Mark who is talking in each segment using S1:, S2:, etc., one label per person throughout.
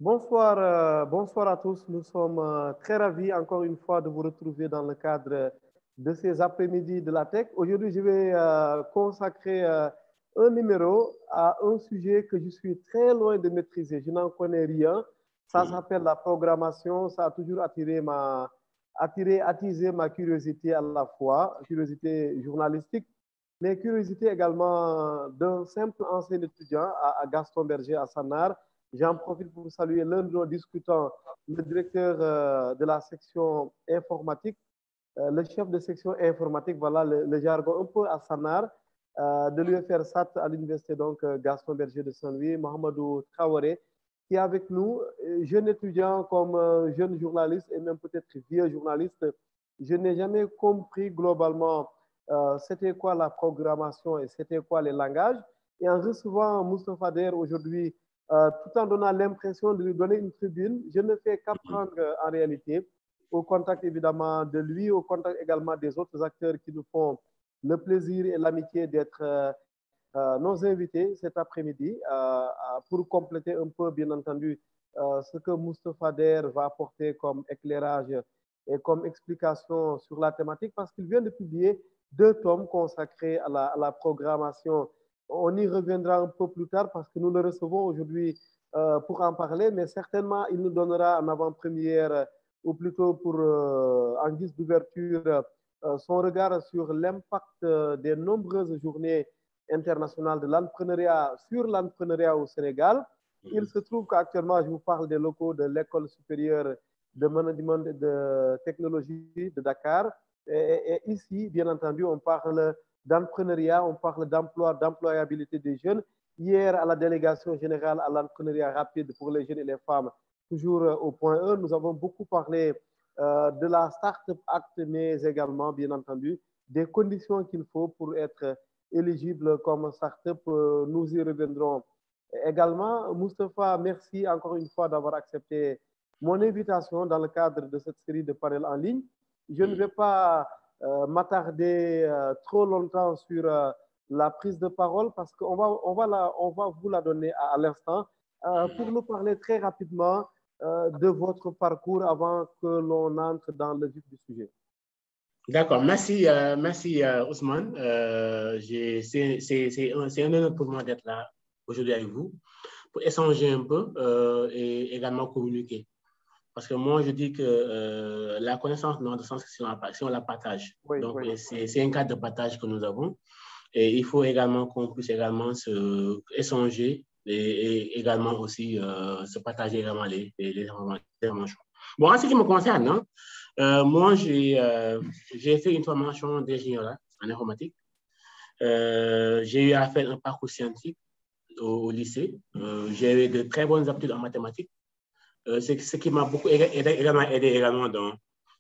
S1: Bonsoir, bonsoir à tous. Nous sommes très ravis encore une fois de vous retrouver dans le cadre de ces après-midi de la tech. Aujourd'hui, je vais consacrer un numéro à un sujet que je suis très loin de maîtriser. Je n'en connais rien. Ça s'appelle la programmation. Ça a toujours attisé ma curiosité à la fois, curiosité journalistique, mais curiosité également d'un simple ancien étudiant à Gaston Berger à Sanar. J'en profite pour saluer l'un de nos discutants, le directeur de la section informatique, le chef de section informatique, voilà le jargon un peu à Sanar, de l'UFR SAT à l'université donc Gaston Berger de Saint-Louis, Mohamedou Traoré, qui est avec nous, jeune étudiant comme jeune journaliste et même peut-être vieux journaliste. Je n'ai jamais compris globalement c'était quoi la programmation et c'était quoi les langages. Et en recevant Moustapha Der aujourd'hui, tout en donnant l'impression de lui donner une tribune, je ne fais qu'apprendre en réalité, au contact évidemment de lui, au contact également des autres acteurs qui nous font le plaisir et l'amitié d'être nos invités cet après-midi pour compléter un peu, bien entendu, ce que Moustapha Der va apporter comme éclairage et comme explication sur la thématique, parce qu'il vient de publier 2 tomes consacrés à la programmation. On y reviendra un peu plus tard parce que nous le recevons aujourd'hui pour en parler, mais certainement il nous donnera en avant-première ou plutôt pour en guise d'ouverture son regard sur l'impact des nombreuses journées internationales de l'entrepreneuriat sur l'entrepreneuriat au Sénégal. Il se trouve qu'actuellement, je vous parle des locaux de l'École supérieure de management et de technologie de Dakar. Et ici, bien entendu, on parle d'entrepreneuriat, on parle d'emploi, d'employabilité des jeunes. Hier, à la délégation générale à l'entrepreneuriat rapide pour les jeunes et les femmes, toujours au point E, nous avons beaucoup parlé de la Startup Act, mais également, bien entendu, des conditions qu'il faut pour être éligible comme startup. Nous y reviendrons également. Moustapha, merci encore une fois d'avoir accepté mon invitation dans le cadre de cette série de panels en ligne. Je ne vais pas m'attarder trop longtemps sur la prise de parole parce qu'on va vous la donner à l'instant pour nous parler très rapidement de votre parcours avant que l'on entre dans le vif du sujet.
S2: D'accord, merci, merci Ousmane. C'est un honneur pour moi d'être là aujourd'hui avec vous pour échanger un peu et également communiquer. Parce que moi, je dis que la connaissance n'a de sens que si on la partage.
S1: Oui,
S2: donc,
S1: oui.
S2: c'est un cadre de partage que nous avons. Et il faut également qu'on puisse également se échanger et également aussi se partager également les informations. Bon, en ce qui me concerne, hein, moi, j'ai fait une formation d'ingénieur en informatique. J'ai eu à faire un parcours scientifique au lycée. J'ai eu de très bonnes aptitudes en mathématiques. C'est ce qui m'a beaucoup aidé également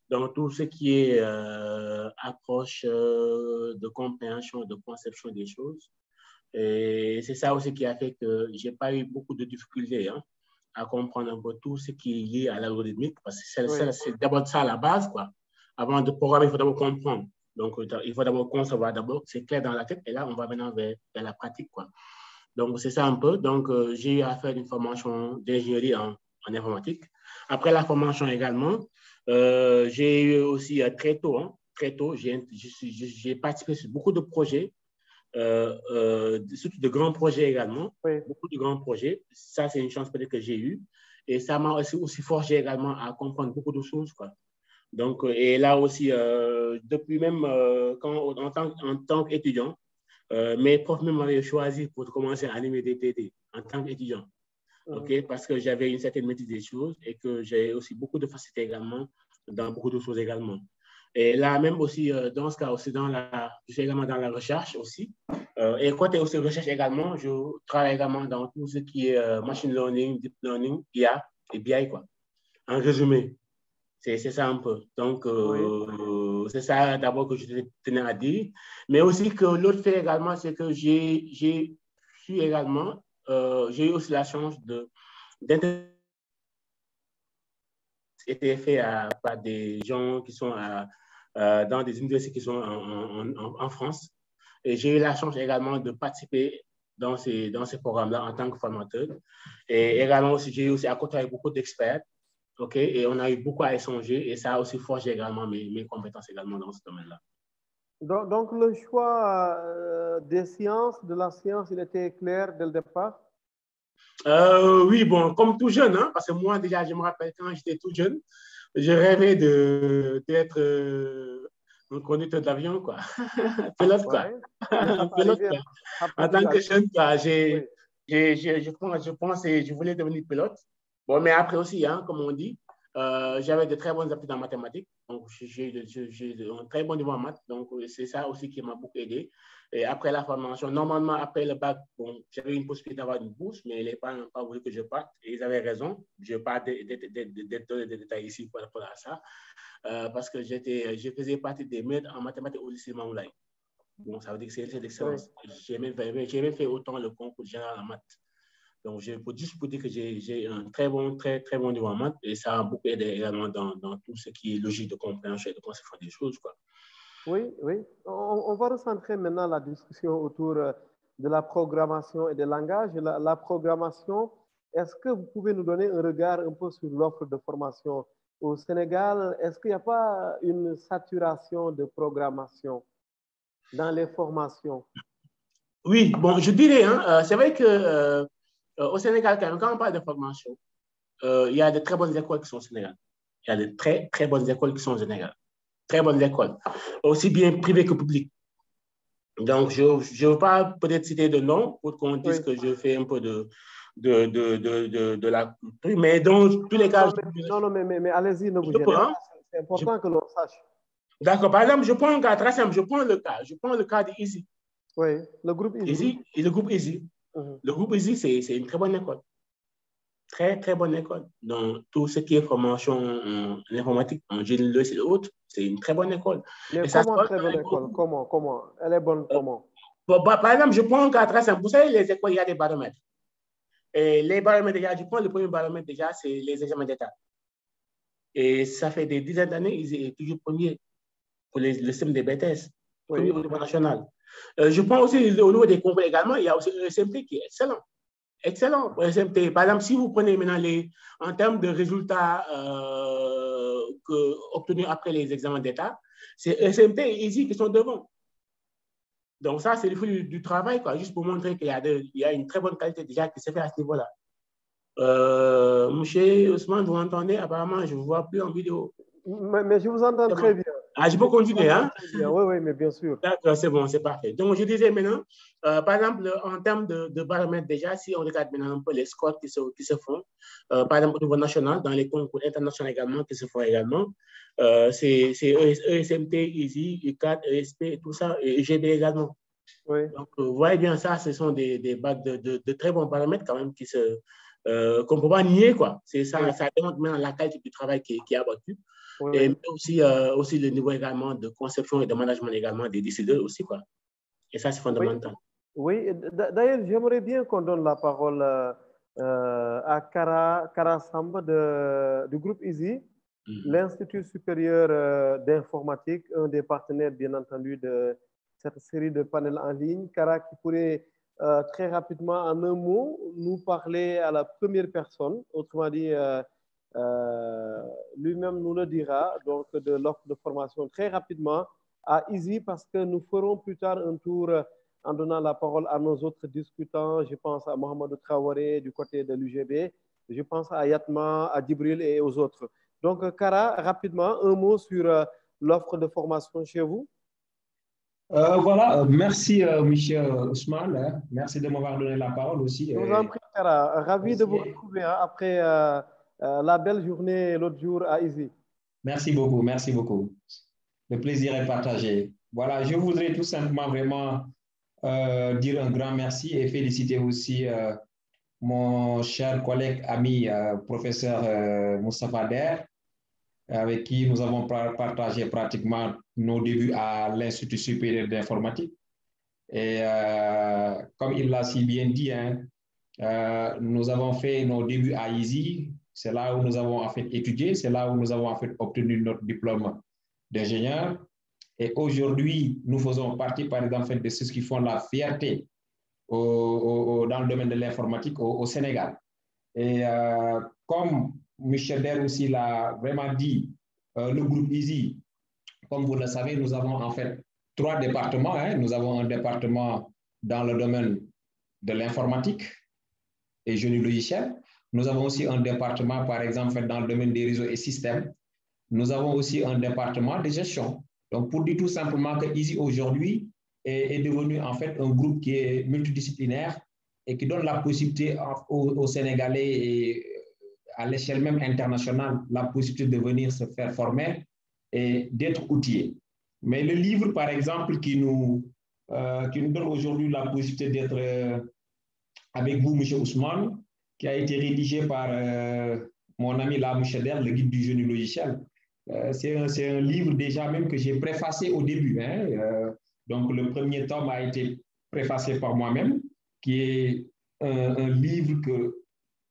S2: dans tout ce qui est approche de compréhension, de conception des choses. Et c'est ça aussi qui a fait que je n'ai pas eu beaucoup de difficultés à comprendre un peu tout ce qui est lié à l'algorithmique, parce que c'est d'abord ça la base, quoi. Avant de programmer, il faut d'abord comprendre. Donc, il faut d'abord concevoir d'abord, c'est clair dans la tête, et là, on va maintenant vers la pratique, quoi. Donc, c'est ça un peu. Donc, j'ai eu à faire une formation d'ingénierie en informatique. Après la formation également, j'ai eu aussi très tôt, j'ai participé sur beaucoup de projets, surtout de grands projets également, beaucoup de grands projets. Ça, c'est une chance peut-être que j'ai eue. Et ça m'a aussi forgé également à comprendre beaucoup de choses, quoi. Donc, et là aussi, depuis même en tant qu'étudiant, mes profs m'avaient choisi pour commencer à animer des TD en tant qu'étudiant. Okay, parce que j'avais une certaine maîtrise des choses et que j'ai aussi beaucoup de facilité également dans beaucoup de choses également. Et là, même aussi, dans ce cas aussi, je suis également dans la recherche aussi. Et côté aussi recherche également, je travaille également dans tout ce qui est machine learning, deep learning, IA et BI, quoi. En résumé, c'est ça un peu. Donc, c'est ça d'abord que je tenais à dire. Mais aussi que l'autre fait également, c'est que j'ai eu aussi la chance été fait par des gens qui sont dans des universités qui sont en France. Et j'ai eu la chance également de participer dans ces programmes-là en tant que formateur. Et également aussi, j'ai aussi à côté avec beaucoup d'experts. OK, et on a eu beaucoup à échanger et ça a aussi forgé également mes compétences également dans ce domaine-là.
S1: Donc, le choix des sciences, de la science, il était clair dès le départ?
S2: Oui, bon, comme tout jeune, hein, parce que moi, déjà, je me rappelle quand j'étais tout jeune, je rêvais d'être un conducteur d'avion, quoi. Pilote, quoi.
S1: Ouais.
S2: Pilote, quoi. En tant que
S1: Apprentissage.
S2: jeune, quoi,
S1: Oui.
S2: je pense que je voulais devenir pilote. Bon, mais après aussi, hein, comme on dit, j'avais de très bonnes aptitudes en mathématiques. Donc, j'ai un très bon niveau en maths. Donc, c'est ça aussi qui m'a beaucoup aidé. Et après la formation, normalement, après le bac, bon, j'avais une possibilité d'avoir une bourse, mais les parents n'ont pas voulu que je parte. Et ils avaient raison. Je ne vais pas donner des détails ici par rapport à ça. Parce que je faisais partie des maîtres en mathématiques au lycée Mamoulaye. Bon, ça veut dire que c'est l'excellence.
S1: Oui.
S2: J'ai même fait autant le concours général en maths. Donc, juste pour dire que j'ai un très bon niveau en maths et ça a beaucoup aidé également dans tout ce qui est logique de compréhension et de conception des choses, quoi.
S1: Oui, oui. On va recentrer maintenant la discussion autour de la programmation et des langages. La programmation, est-ce que vous pouvez nous donner un regard un peu sur l'offre de formation au Sénégal? Est-ce qu'il n'y a pas une saturation de programmation dans les formations?
S2: Oui, bon, je dirais, hein, c'est vrai que au Sénégal, quand on parle de formation, il y a de très bonnes écoles qui sont au Sénégal. Il y a de très, très bonnes écoles qui sont au Sénégal. Très bonnes écoles, aussi bien privées que publiques. Donc, je ne veux pas peut-être citer de nom pour qu'on dise
S1: Oui.
S2: que je fais un peu de la... Mais dans tous les cas...
S1: Non, mais allez-y, ne vous
S2: je peux,
S1: gênez
S2: hein,
S1: pas. C'est important que l'on sache.
S2: D'accord. Par exemple, je prends un cas très simple. Je prends le cas de Easy.
S1: Oui, le groupe Easy.
S2: Easy et le groupe Easy. Le groupe Easy, c'est une très bonne école. Très, très bonne école. Dans tout ce qui est formation en informatique, en génie logiciel et autres, c'est une très bonne école.
S1: Mais
S2: Et ça se
S1: comment
S2: passe
S1: très bonne école? Comment? Elle est bonne comment?
S2: Par exemple, je prends un cas très simple. Vous savez, les écoles, il y a des baromètres. Et les baromètres, déjà, je prends le premier baromètre, déjà, c'est les examens d'État. Et ça fait des dizaines d'années, ils étaient toujours premiers pour le système des BTS, premier au niveau national. Je prends aussi au niveau des concours également, il y a aussi le SMP qui est excellent. Excellent. SMP. Par exemple, si vous prenez maintenant en termes de résultats obtenus après les examens d'État, c'est SMP et Easy qui sont devant. Donc ça, c'est le fruit du travail, quoi, juste pour montrer qu'il y a une très bonne qualité déjà qui s'est fait à ce niveau-là. Monsieur Ousmane, vous entendez? Apparemment, je ne vous vois plus en vidéo.
S1: Mais je vous entends très bien.
S2: Ah, je peux continuer, hein?
S1: Oui, mais bien sûr.
S2: D'accord, c'est bon, c'est parfait. Donc, je disais maintenant, par exemple, en termes de baromètres, déjà, si on regarde maintenant un peu les scores qui se font, par exemple, au niveau national, dans les concours internationaux également, qui se font également, c'est ESMT, EASY, U4, ESP, tout ça, et EGB également.
S1: Oui.
S2: Donc, vous voyez bien, ça, ce sont des bacs de très bons paramètres quand même qu'on ne peut pas nier, quoi. Ça, ça démontre maintenant la qualité du travail qui est abattu.
S1: Oui.
S2: Et aussi le niveau également de conception et de management également des décideurs aussi, quoi. Et ça, c'est fondamental.
S1: Oui. D'ailleurs, j'aimerais bien qu'on donne la parole à Kara Samba du groupe Easy, l'Institut supérieur d'informatique, un des partenaires, bien entendu, de cette série de panels en ligne. Kara, qui pourrait très rapidement, en un mot, nous parler à la première personne, autrement dit, lui-même nous le dira, donc de l'offre de formation très rapidement à Easy, parce que nous ferons plus tard un tour en donnant la parole à nos autres discutants. Je pense à Mohamed Traoré du côté de l'UGB, je pense à Yatma, à Djibril et aux autres. Donc, Kara, rapidement, un mot sur l'offre de formation chez vous.
S3: Voilà, merci monsieur Ousmane, merci de m'avoir donné la parole aussi.
S1: Je vous en prie, Kara, ravi de vous retrouver après la belle journée l'autre jour à Easy.
S3: Merci beaucoup, merci beaucoup. Le plaisir est partagé. Voilà, je voudrais tout simplement vraiment dire un grand merci et féliciter aussi mon cher collègue, ami, professeur Moustapha Der, avec qui nous avons partagé pratiquement nos débuts à l'Institut supérieur d'informatique. Et comme il l'a si bien dit, hein, nous avons fait nos débuts à Easy. C'est là où nous avons en fait étudié, c'est là où nous avons en fait obtenu notre diplôme d'ingénieur. Et aujourd'hui, nous faisons partie, par exemple, de ceux qui font la fierté dans le domaine de l'informatique au Sénégal. Et comme Michel Der aussi l'a vraiment dit, le groupe EASY, comme vous le savez, nous avons en fait 3 départements. Hein. Nous avons un département dans le domaine de l'informatique et génie logiciel. Nous avons aussi un département, par exemple, dans le domaine des réseaux et systèmes. Nous avons aussi un département de gestion. Donc, pour dire tout simplement que EASY aujourd'hui est devenu en fait un groupe qui est multidisciplinaire et qui donne la possibilité aux Sénégalais et à l'échelle même internationale la possibilité de venir se faire former et d'être outillés. Mais le livre, par exemple, qui nous donne aujourd'hui la possibilité d'être avec vous, M. Ousmane, qui a été rédigé par mon ami Michel Der, le guide du génie logiciel. C'est un livre déjà même que j'ai préfacé au début. Hein. Donc, le premier tome a été préfacé par moi-même, qui est un livre que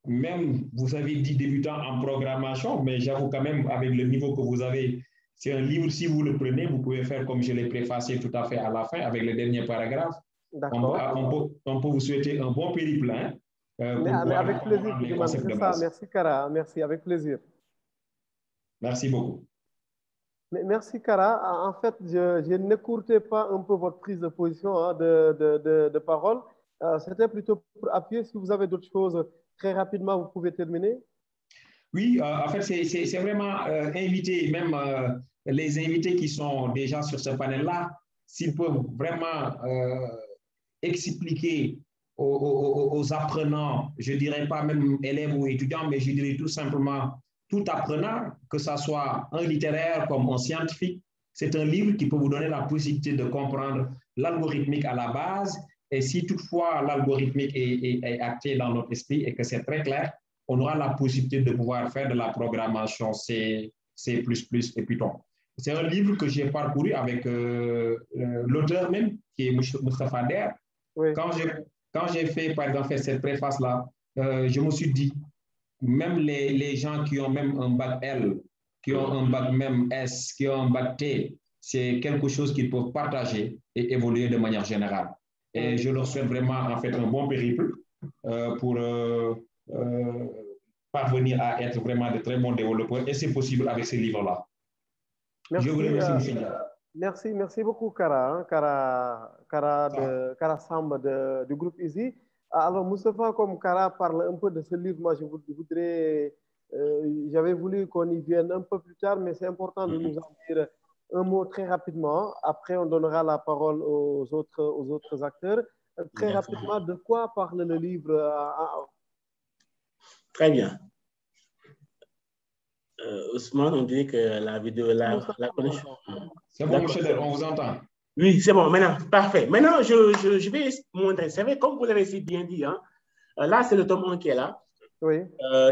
S3: même vous avez dit débutant en programmation, mais j'avoue quand même avec le niveau que vous avez, c'est un livre, si vous le prenez, vous pouvez faire comme je l'ai préfacé tout à fait à la fin avec le dernier paragraphe. On peut vous souhaiter un bon périple. Hein,
S1: mais avec plaisir, c'est ça, merci Kara, merci, avec plaisir.
S3: Merci beaucoup.
S1: Merci Kara. En fait, je n'écourtais pas un peu votre prise de position hein, de parole. C'était plutôt pour appuyer. Si vous avez d'autres choses, très rapidement, vous pouvez terminer.
S3: Oui, en fait, c'est vraiment inviter, même les invités qui sont déjà sur ce panel-là, s'ils peuvent vraiment expliquer aux apprenants, je ne dirais pas même élèves ou étudiants, mais je dirais tout simplement tout apprenant, que ce soit un littéraire comme un scientifique, c'est un livre qui peut vous donner la possibilité de comprendre l'algorithmique à la base. Et si toutefois l'algorithmique est acté dans notre esprit et que c'est très clair, on aura la possibilité de pouvoir faire de la programmation C++ et Python. C'est un livre que j'ai parcouru avec l'auteur même, qui est Moustapha Der. Oui. Quand j'ai fait, par exemple, cette préface-là, je me suis dit, même les gens qui ont même un bac L, qui ont un bac même S, qui ont un bac T, c'est quelque chose qu'ils peuvent partager et évoluer de manière générale. Et je leur souhaite vraiment, en fait, un bon périple pour parvenir à être vraiment de très bons développeurs. Et c'est possible avec ces livres-là. Je vous remercie, M.
S1: Merci beaucoup, Kara. Kara Samba du groupe EASY. Alors, Moustapha, comme Kara parle un peu de ce livre, moi, je voudrais, j'avais voulu qu'on y vienne un peu plus tard, mais c'est important de nous en dire un mot très rapidement. Après, on donnera la parole aux autres acteurs. Très rapidement, de quoi parle le livre?
S2: Très bien. Ousmane, on dit que la vidéo, la connexion.
S3: C'est bon, M. Der, on vous entend.
S2: Oui, c'est bon. Maintenant, parfait. Maintenant, je vais montrer. C'est vrai, comme vous l'avez si bien dit, hein, là, c'est le tome 1 qui est là.
S1: Oui.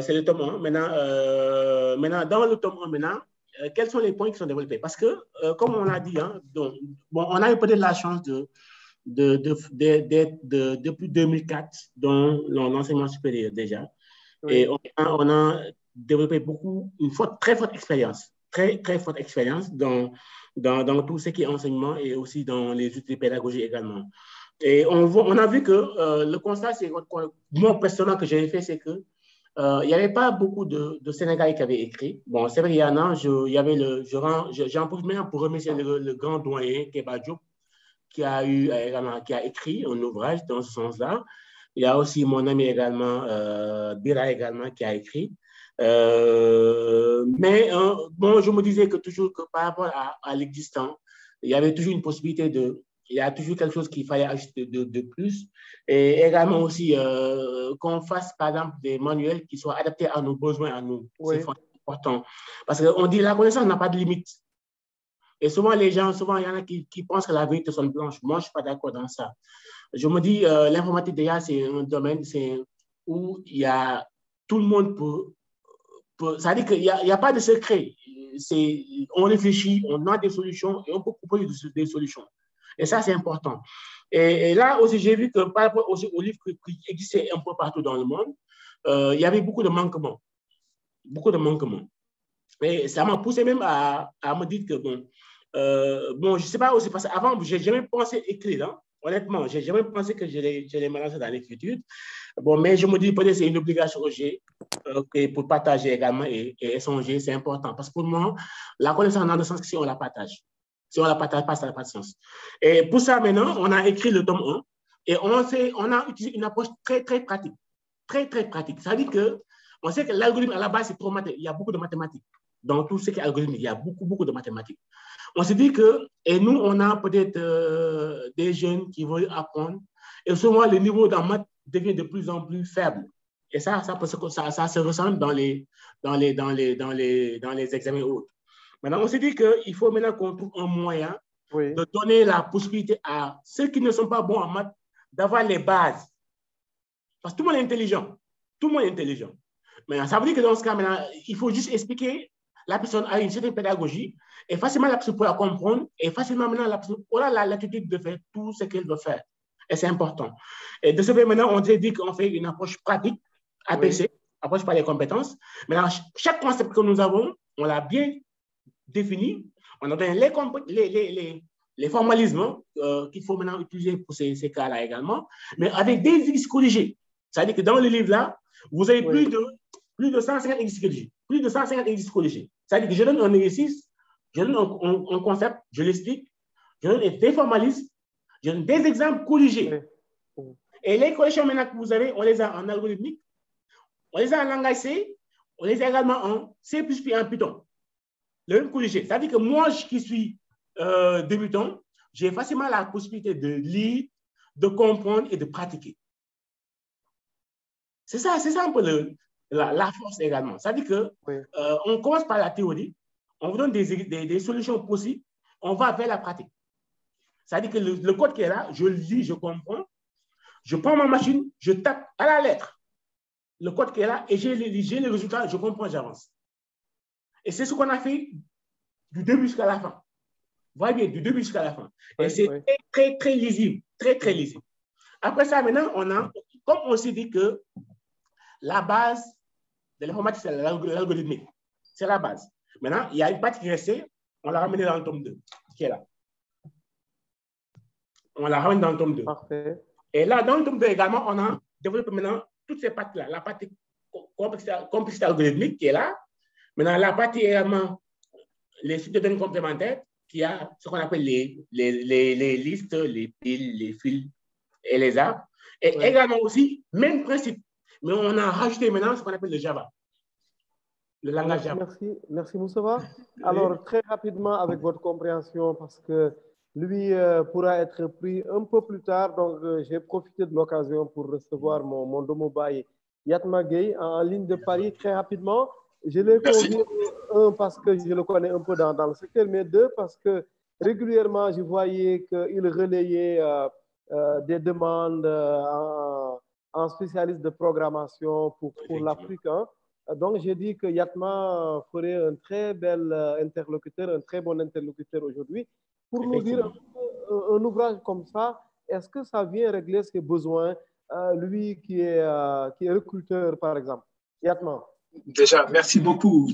S2: C'est le tome 1. Maintenant, dans le tome 1, maintenant, quels sont les points qui sont développés? Parce que, comme on l'a dit, hein, donc, bon, on a eu peut-être la chance d'être depuis 2004 dans l'enseignement supérieur déjà. Oui. Et on a développé une très forte expérience, très forte expérience dans tout ce qui est enseignement et aussi dans les outils pédagogiques également. Et on a vu que le constat, c'est moi personnellement que j'avais fait, c'est que il n'y avait pas beaucoup de Sénégalais qui avaient écrit. Bon, c'est vrai, il y en a, j'en profite maintenant pour remercier le grand doyen Keba Diop qui a écrit un ouvrage dans ce sens-là. Il y a aussi mon ami également, Bira également, qui a écrit. Mais bon, je me disais que toujours que par rapport à l'existant, il y avait toujours une possibilité il y a toujours quelque chose qu'il fallait ajouter de plus. Et également aussi qu'on fasse, par exemple, des manuels qui soient adaptés à nos besoins, à nous. Oui. C'est important. Parce qu'on dit que la connaissance n'a pas de limite. Et souvent, il y en a qui pensent que la vérité sonne blanche. Moi, je ne suis pas d'accord dans ça. Je me dis, l'informatique, déjà, c'est un domaine où il y a tout le monde ça veut dire qu'il n'y a pas de secret. On réfléchit, on a des solutions et on peut proposer des solutions. Et ça, c'est important. Et là aussi, j'ai vu que par rapport aussi aux livres qui existaient un peu partout dans le monde, il y avait beaucoup de manquements. Beaucoup de manquements. Et ça m'a poussé même à me dire que, bon, je ne sais pas aussi, parce qu'avant, je n'ai jamais pensé écrire. Hein. honnêtement, j'ai jamais pensé que je les mélanger dans l'écriture. Bon, mais je me dis peut-être c'est une obligation que j'ai pour partager également et échanger, c'est important. Parce que pour moi, la connaissance n'a de sens que si on la partage. Si on ne la partage pas, ça n'a pas de sens. Et pour ça, maintenant, on a écrit le tome 1 et on a utilisé une approche très, très pratique. Très, très pratique. Ça veut dire qu'on sait que l'algorithme, à la base, c'est trop mathématique. Il y a beaucoup de mathématiques. Dans tout ce qui est algorithme, il y a beaucoup, beaucoup de mathématiques. On se dit que, et nous, on a peut-être des jeunes qui veulent apprendre, et souvent, le niveau dans maths devient de plus en plus faible. Et ça se ressent dans les examens autres. Maintenant, on se dit qu'il faut maintenant qu'on trouve un moyen de donner la possibilité à ceux qui ne sont pas bons en maths d'avoir les bases. Parce que tout le monde est intelligent. Tout le monde est intelligent. Maintenant, ça veut dire que dans ce cas, maintenant, il faut juste expliquer, la personne a une certaine pédagogie, et facilement la personne peut la comprendre, et facilement maintenant la personne aura l'attitude de faire tout ce qu'elle veut faire. Et c'est important. Et de ce fait, maintenant, on dit qu'on fait une approche pratique, APC, approche par les compétences. Maintenant, chaque concept que nous avons, on l'a bien défini. On a donné les formalismes qu'il faut maintenant utiliser pour ces cas-là également, mais avec des exercices corrigés. C'est-à-dire que dans le livre-là, vous avez plus de 150 exercices corrigés. Plus de 150 exercices corrigés. C'est-à-dire que je donne un exercice, je donne un concept, je l'explique, je donne des formalismes, je donne des exemples corrigés. Et les corrections maintenant que vous avez, on les a en algorithmique, on les a en langage C, on les a également en C++ et en Python. Le même corrigé. C'est-à-dire que moi, qui suis débutant, j'ai facilement la possibilité de lire, de comprendre et de pratiquer. C'est ça un peu la force également. C'est-à-dire qu'on commence par la théorie, on vous donne des solutions possibles, on va vers la pratique. C'est-à-dire que le code qui est là, je le lis, je comprends, je prends ma machine, je tape à la lettre le code qui est là et j'ai les résultats, je comprends, j'avance. Et c'est ce qu'on a fait du début jusqu'à la fin. Vous voyez bien, du début jusqu'à la fin. Et c'est très, très, très lisible. Très, très lisible. Après ça, maintenant, comme on s'est dit que la base de l'informatique, c'est l'algorithmique. C'est la base. Maintenant, il y a une partie qui restait, on l'a ramenée dans le tome 2, qui est là. On la ramène dans le tome 2.
S1: Parfait.
S2: Et là, dans le tome 2 également, on a développé maintenant toutes ces parties-là. La partie complexité algorithmique qui est là. Maintenant, la partie également, les sites de données complémentaires, qui a ce qu'on appelle les listes, les piles, les fils et les arbres. Et également aussi, même principe. Mais on a rajouté maintenant ce qu'on appelle le Java. Le langage Java.
S1: Merci Moussawa. Alors, très rapidement, avec votre compréhension, parce que lui pourra être pris un peu plus tard, donc j'ai profité de l'occasion pour recevoir mon domobaï Yatma Gueye en ligne de Paris très rapidement. Je l'ai convié, un, parce que je le connais un peu dans le secteur, mais deux, parce que régulièrement, je voyais qu'il relayait des demandes en spécialiste de programmation pour l'Afrique. Hein. Donc, j'ai dit que Yatma ferait un très bel interlocuteur, un très bon interlocuteur aujourd'hui. Pour nous dire un ouvrage comme ça, est-ce que ça vient régler ses besoins, lui qui est recruteur, par exemple? Yatma.
S4: Déjà, merci beaucoup.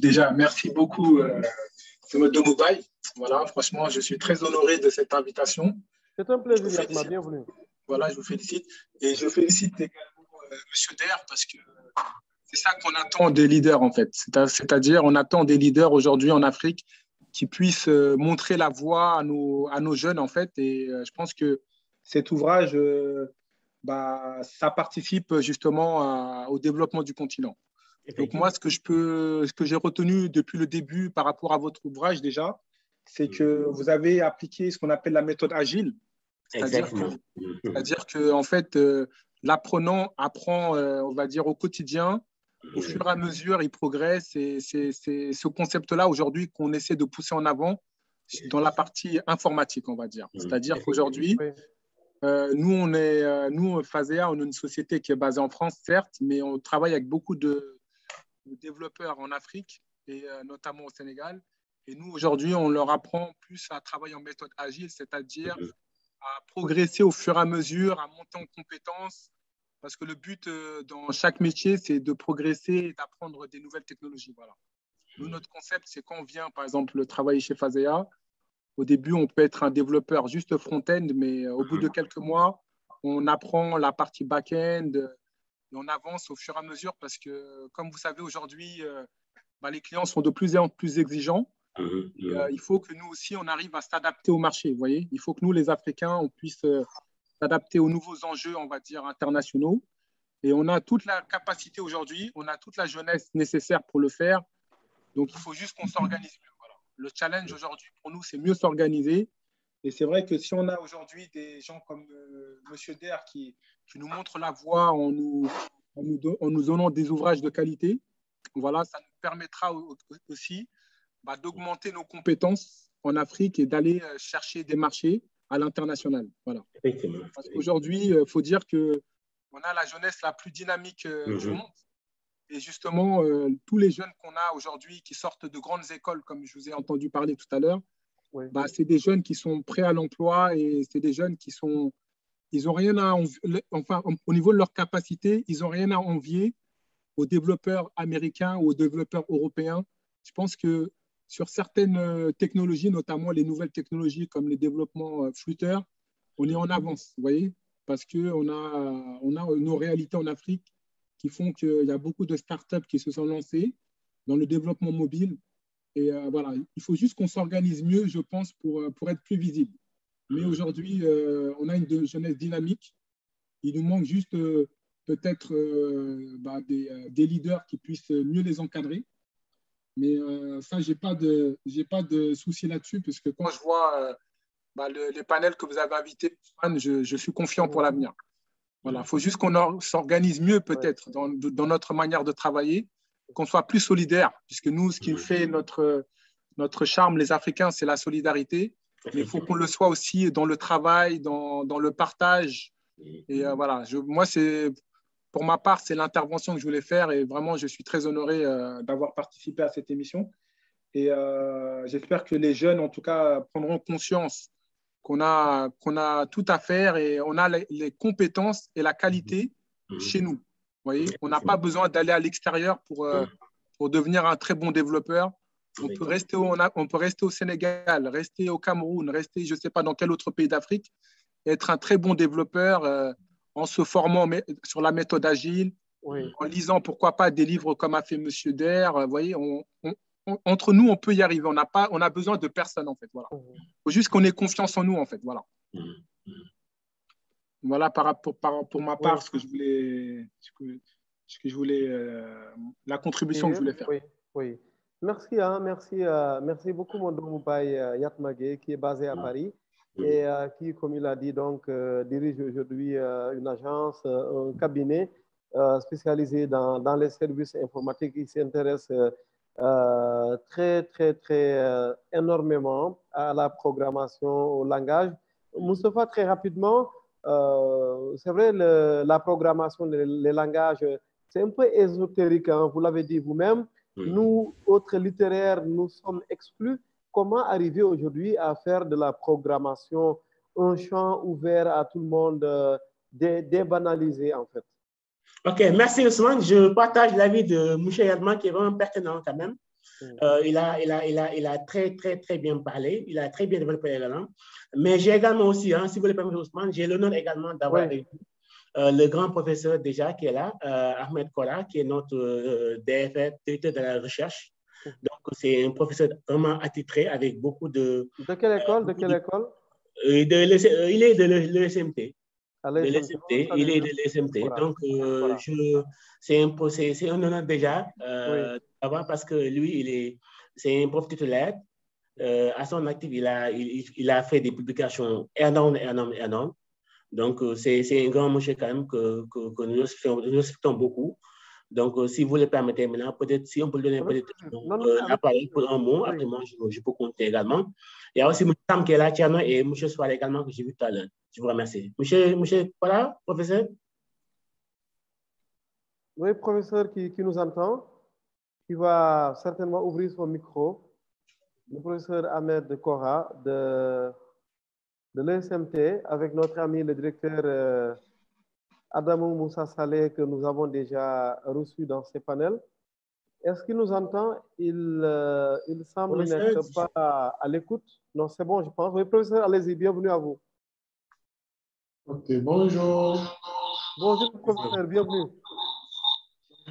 S4: Domoubaï. Voilà, franchement, je suis très honoré de cette invitation.
S1: C'est un plaisir, Yatma. Bienvenue.
S4: Voilà, je vous félicite. Et je félicite également M. Der parce que c'est ça qu'on attend des leaders, en fait. C'est-à-dire, on attend des leaders aujourd'hui en Afrique qui puissent montrer la voie à nos jeunes, en fait. Et je pense que cet ouvrage, ça participe justement au développement du continent. Donc moi, ce que j'ai retenu depuis le début par rapport à votre ouvrage déjà, c'est que vous avez appliqué ce qu'on appelle la méthode agile. C'est-à-dire que en fait, l'apprenant apprend, on va dire, au quotidien. Au fur et à mesure, il progresse. Et c'est ce concept-là aujourd'hui qu'on essaie de pousser en avant dans la partie informatique, on va dire. C'est-à-dire qu'aujourd'hui, nous, Phasea, on est une société qui est basée en France, certes, mais on travaille avec beaucoup de développeurs en Afrique et notamment au Sénégal. Et nous, aujourd'hui, on leur apprend plus à travailler en méthode agile, c'est-à-dire à progresser au fur et à mesure, à monter en compétences, parce que le but dans chaque métier, c'est de progresser et d'apprendre des nouvelles technologies. Voilà. Nous, notre concept, c'est quand on vient, par exemple, travailler chez Phasea, Au début, on peut être un développeur juste front-end, mais au bout de quelques mois, on apprend la partie back-end et on avance au fur et à mesure parce que, comme vous savez, aujourd'hui, les clients sont de plus en plus exigeants. Il faut que nous aussi, on arrive à s'adapter au marché. Vous voyez, il faut que nous, les Africains, on puisse s'adapter aux nouveaux enjeux, on va dire, internationaux. Et on a toute la capacité aujourd'hui, on a toute la jeunesse nécessaire pour le faire. Donc, il faut juste qu'on s'organise mieux. Voilà. Le challenge aujourd'hui pour nous, c'est mieux s'organiser. Et c'est vrai que si on a aujourd'hui des gens comme M. Der qui nous montre la voie en nous donnant des ouvrages de qualité, voilà, ça nous permettra aussi d'augmenter nos compétences en Afrique et d'aller chercher des marchés à l'international. Voilà. Parce qu'aujourd'hui, il faut dire qu'on a la jeunesse la plus dynamique du monde. Et justement, tous les jeunes qu'on a aujourd'hui qui sortent de grandes écoles, comme je vous ai entendu parler tout à l'heure, c'est des jeunes qui sont prêts à l'emploi et c'est des jeunes qui sont… Ils ont rien à enfin, au niveau de leur capacité, ils n'ont rien à envier aux développeurs américains ou aux développeurs européens. Je pense que sur certaines technologies, notamment les nouvelles technologies comme les développements Flutter, on est en avance, vous voyez, parce qu'on a nos réalités en Afrique qui font qu'il y a beaucoup de startups qui se sont lancées dans le développement mobile. Et voilà, il faut juste qu'on s'organise mieux, je pense, pour être plus visible. Mais aujourd'hui, on a une jeunesse dynamique. Il nous manque juste peut-être des leaders qui puissent mieux les encadrer. Mais ça, je n'ai pas de souci là-dessus, parce que quand je vois les panels que vous avez invités, je suis confiant pour l'avenir. Voilà, il faut juste qu'on s'organise mieux peut-être dans notre manière de travailler, qu'on soit plus solidaire, puisque nous, ce qui fait notre charme, les Africains, c'est la solidarité. Mais il faut qu'on le soit aussi dans le travail, dans le partage. Et voilà, moi, pour ma part, c'est l'intervention que je voulais faire et vraiment, je suis très honoré d'avoir participé à cette émission. Et j'espère que les jeunes, en tout cas, prendront conscience qu'on a tout à faire et on a les compétences et la qualité chez nous. Vous voyez, on n'a pas besoin d'aller à l'extérieur pour devenir un très bon développeur. On peut rester au Sénégal, rester au Cameroun, rester, je ne sais pas, dans quel autre pays d'Afrique, et être un très bon développeur en se formant sur la méthode agile, en lisant, pourquoi pas, des livres comme a fait M. Der. Vous voyez, entre nous, on peut y arriver. On a besoin de personne, en fait. Voilà. Il faut juste qu'on ait confiance en nous, en fait. Voilà. Voilà pour ma part ce que je voulais, la contribution que je voulais faire.
S1: Oui. Merci, merci beaucoup, mon Moubaye Yatmagé, qui est basé à Paris et qui, comme il a dit, donc, dirige aujourd'hui une agence, un cabinet spécialisé dans les services informatiques. Il s'intéresse très énormément à la programmation, au langage. Moustapha, très rapidement, c'est vrai, la programmation, les langages, c'est un peu ésotérique, hein, vous l'avez dit vous-même. Nous, autres littéraires, nous sommes exclus. Comment arriver aujourd'hui à faire de la programmation un champ ouvert à tout le monde, débanalisé en fait?
S2: Ok, merci Ousmane. Je partage l'avis de Mouché Yadman qui est vraiment pertinent quand même. Il a très bien parlé. Il a très bien développé également. Mais j'ai également aussi, si vous le permettez Ousmane, j'ai l'honneur également d'avoir avec vous le grand professeur déjà qui est là, Ahmed Kora, qui est notre DFR, directeur de la recherche. Donc, c'est un professeur vraiment attitré avec beaucoup de…
S1: De quelle école?
S2: Il est de l'ESMT. Il est de l'ESMT. Donc, c'est un honneur déjà d'avoir parce que lui, c'est un prof titulaire. À son actif, il a fait des publications énormes. Donc, c'est un grand monsieur quand même que nous respectons beaucoup. Donc, si vous le permettez maintenant, peut-être si on peut lui donner peut-être la parole pour un mot, après moi, je peux compter également. Il y a aussi M. Tam qui est là, Tiano, et M. Soal également que j'ai vu tout à l'heure. Je vous remercie. Monsieur, voilà, professeur.
S1: Oui, professeur qui nous entend, qui va certainement ouvrir son micro. Le professeur Ahmed Kora de l'ESMT avec notre ami le directeur Adamou Moussa Saleh que nous avons déjà reçu dans ces panels. Est-ce qu'il nous entend? Il semble n'être pas à l'écoute. Non, c'est bon, je pense. Oui, professeur, allez-y, bienvenue à vous.
S5: Ok, bonjour.
S1: Bonjour, professeur, bienvenue.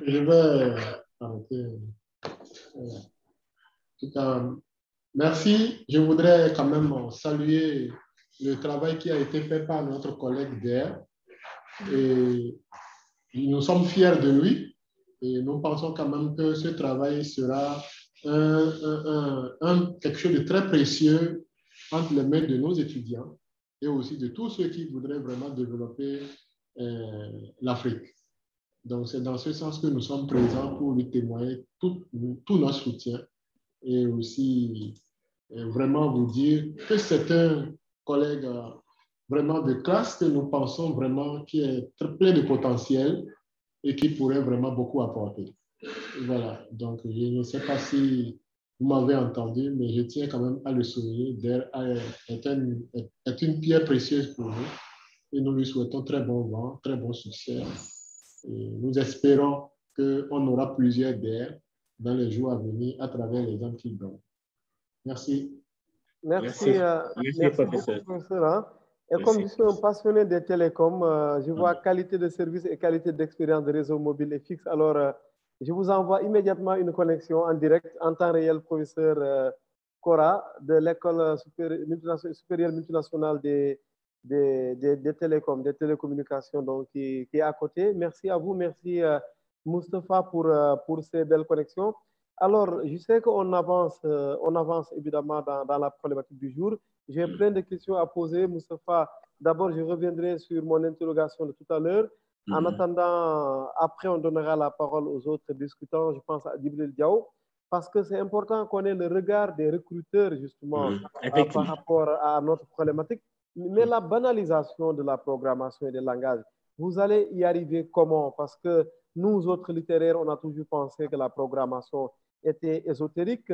S5: Je vais arrêter. En tout cas, merci. Je voudrais quand même saluer le travail qui a été fait par notre collègue Der. Et nous sommes fiers de lui. Et nous pensons quand même que ce travail sera quelque chose de très précieux entre les mains de nos étudiants et aussi de tous ceux qui voudraient vraiment développer l'Afrique. Donc, c'est dans ce sens que nous sommes présents pour lui témoigner tout notre soutien et aussi vraiment vous dire que c'est un collègue vraiment de classe que nous pensons vraiment qui est plein de potentiel et qui pourrait vraiment beaucoup apporter. Voilà, donc je ne sais pas si vous m'avez entendu, mais je tiens quand même à le souligner. Der est une pierre précieuse pour nous et nous lui souhaitons très bon vent, très bon succès. Et nous espérons qu'on aura plusieurs Der dans les jours à venir à travers les ans qui donnent. Merci.
S1: Merci, professeur. Et comme je suis un passionné des télécoms, je vois qualité de service et qualité d'expérience de réseau mobile et fixe. Alors, je vous envoie immédiatement une connexion en direct, en temps réel, professeur Cora, de l'École supérieure multinationale des télécoms, des télécommunications, donc, qui est à côté. Merci à vous, merci Moustapha pour ces belles connexions. Alors, je sais qu'on avance évidemment dans la problématique du jour. J'ai plein de questions à poser, Moustapha. D'abord, je reviendrai sur mon interrogation de tout à l'heure. En attendant, après, on donnera la parole aux autres discutants, je pense à Djibril Diaw, parce que c'est important qu'on ait le regard des recruteurs, justement, par rapport à notre problématique. Mais la banalisation de la programmation et des langages, vous allez y arriver comment? Parce que nous, autres littéraires, on a toujours pensé que la programmation était ésotérique.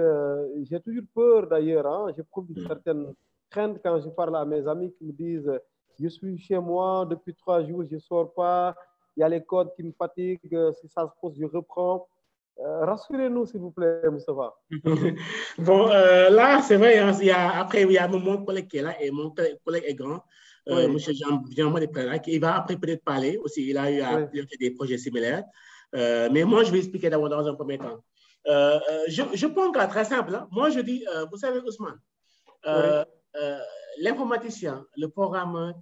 S1: J'ai toujours peur d'ailleurs, hein, j'éprouve une certaine crainte quand je parle à mes amis qui me disent je suis chez moi depuis 3 jours, je ne sors pas, il y a les codes qui me fatiguent, si ça se pose, je reprends. Rassurez-nous, s'il vous plaît, Moustapha.
S2: Bon, là, c'est vrai, hein, après, il y a mon collègue qui est là et mon collègue est grand, M. Jean-Marie Prela, qui va après peut-être parler aussi. Il a eu à piloter des projets similaires. Mais moi, je vais expliquer d'abord dans un premier temps. Je pense que très simple. Hein. Moi, je dis, vous savez, Ousmane, l'informaticien, le programmeur,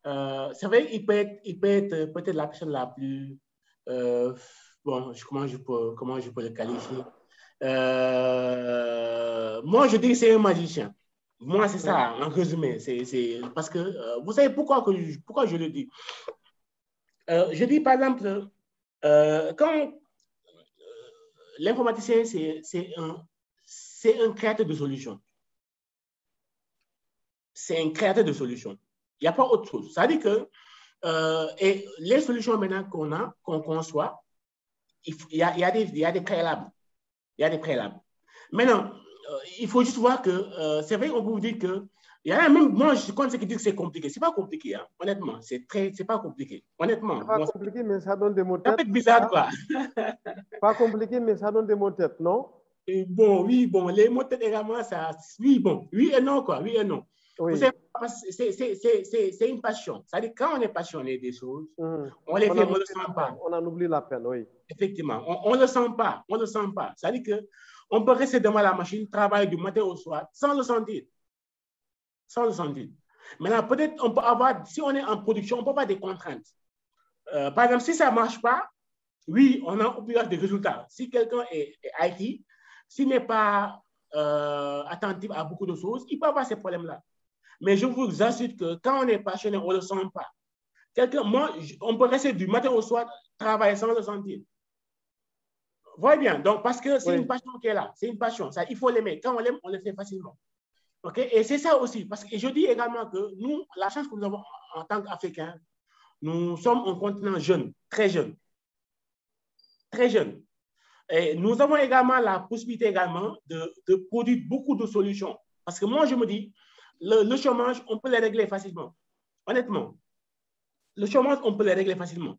S2: c'est vrai, il peut être peut-être la personne la plus... bon, comment je peux le qualifier? Moi, je dis que c'est un magicien. Moi, c'est ça, en résumé. C'est parce que, vous savez pourquoi je le dis? Je dis, par exemple, quand l'informaticien, c'est un créateur de solutions. C'est un créateur de solutions. Il n'y a pas autre chose. Ça veut dire que et les solutions maintenant qu'on conçoit, il y a des préalables. Il y a des préalables. Maintenant, il faut juste voir que c'est vrai qu'on peut vous dire que il y a même, moi, je connais ceux qui disent que c'est compliqué. Ce n'est pas compliqué, hein. Honnêtement. C'est pas compliqué. Honnêtement.
S1: C'est pas compliqué, mais ça donne des mots de tête.
S2: Ça peut être bizarre, quoi.
S1: Pas compliqué, mais ça donne des mots de tête, non?
S2: Et bon, oui, bon, les mots de tête également, ça, oui, bon, oui et non, quoi, oui et non. Oui. Vous savez, c'est une passion. C'est-à-dire, quand on est passionné des choses, on les fait, on ne le sent pas.
S1: On en oublie la peine, oui.
S2: Effectivement, on ne le sent pas, on ne le sent pas. C'est-à-dire qu'on peut rester devant la machine, travailler du matin au soir, sans le sentir. Sans le sentir. Maintenant, peut-être, on peut avoir, si on est en production, on peut avoir des contraintes. Par exemple, si ça ne marche pas, oui, on a obligé des résultats. Si quelqu'un est IT, s'il n'est pas attentif à beaucoup de choses, il peut avoir ces problèmes-là. Mais je vous assure que quand on est passionné, on ne le sent pas. On peut rester du matin au soir, travailler sans le sentir. Vous voyez bien, donc parce que c'est une passion qui est là, c'est une passion. Ça, il faut l'aimer. Quand on l'aime, on le fait facilement. Okay? Et c'est ça aussi, parce que je dis également que nous, la chance que nous avons en tant qu'Africains, nous sommes un continent jeune, très jeune. Très jeune. Et nous avons également la possibilité également de produire beaucoup de solutions. Parce que moi, je me dis, le chômage, on peut le régler facilement. Honnêtement. Le chômage, on peut le régler facilement.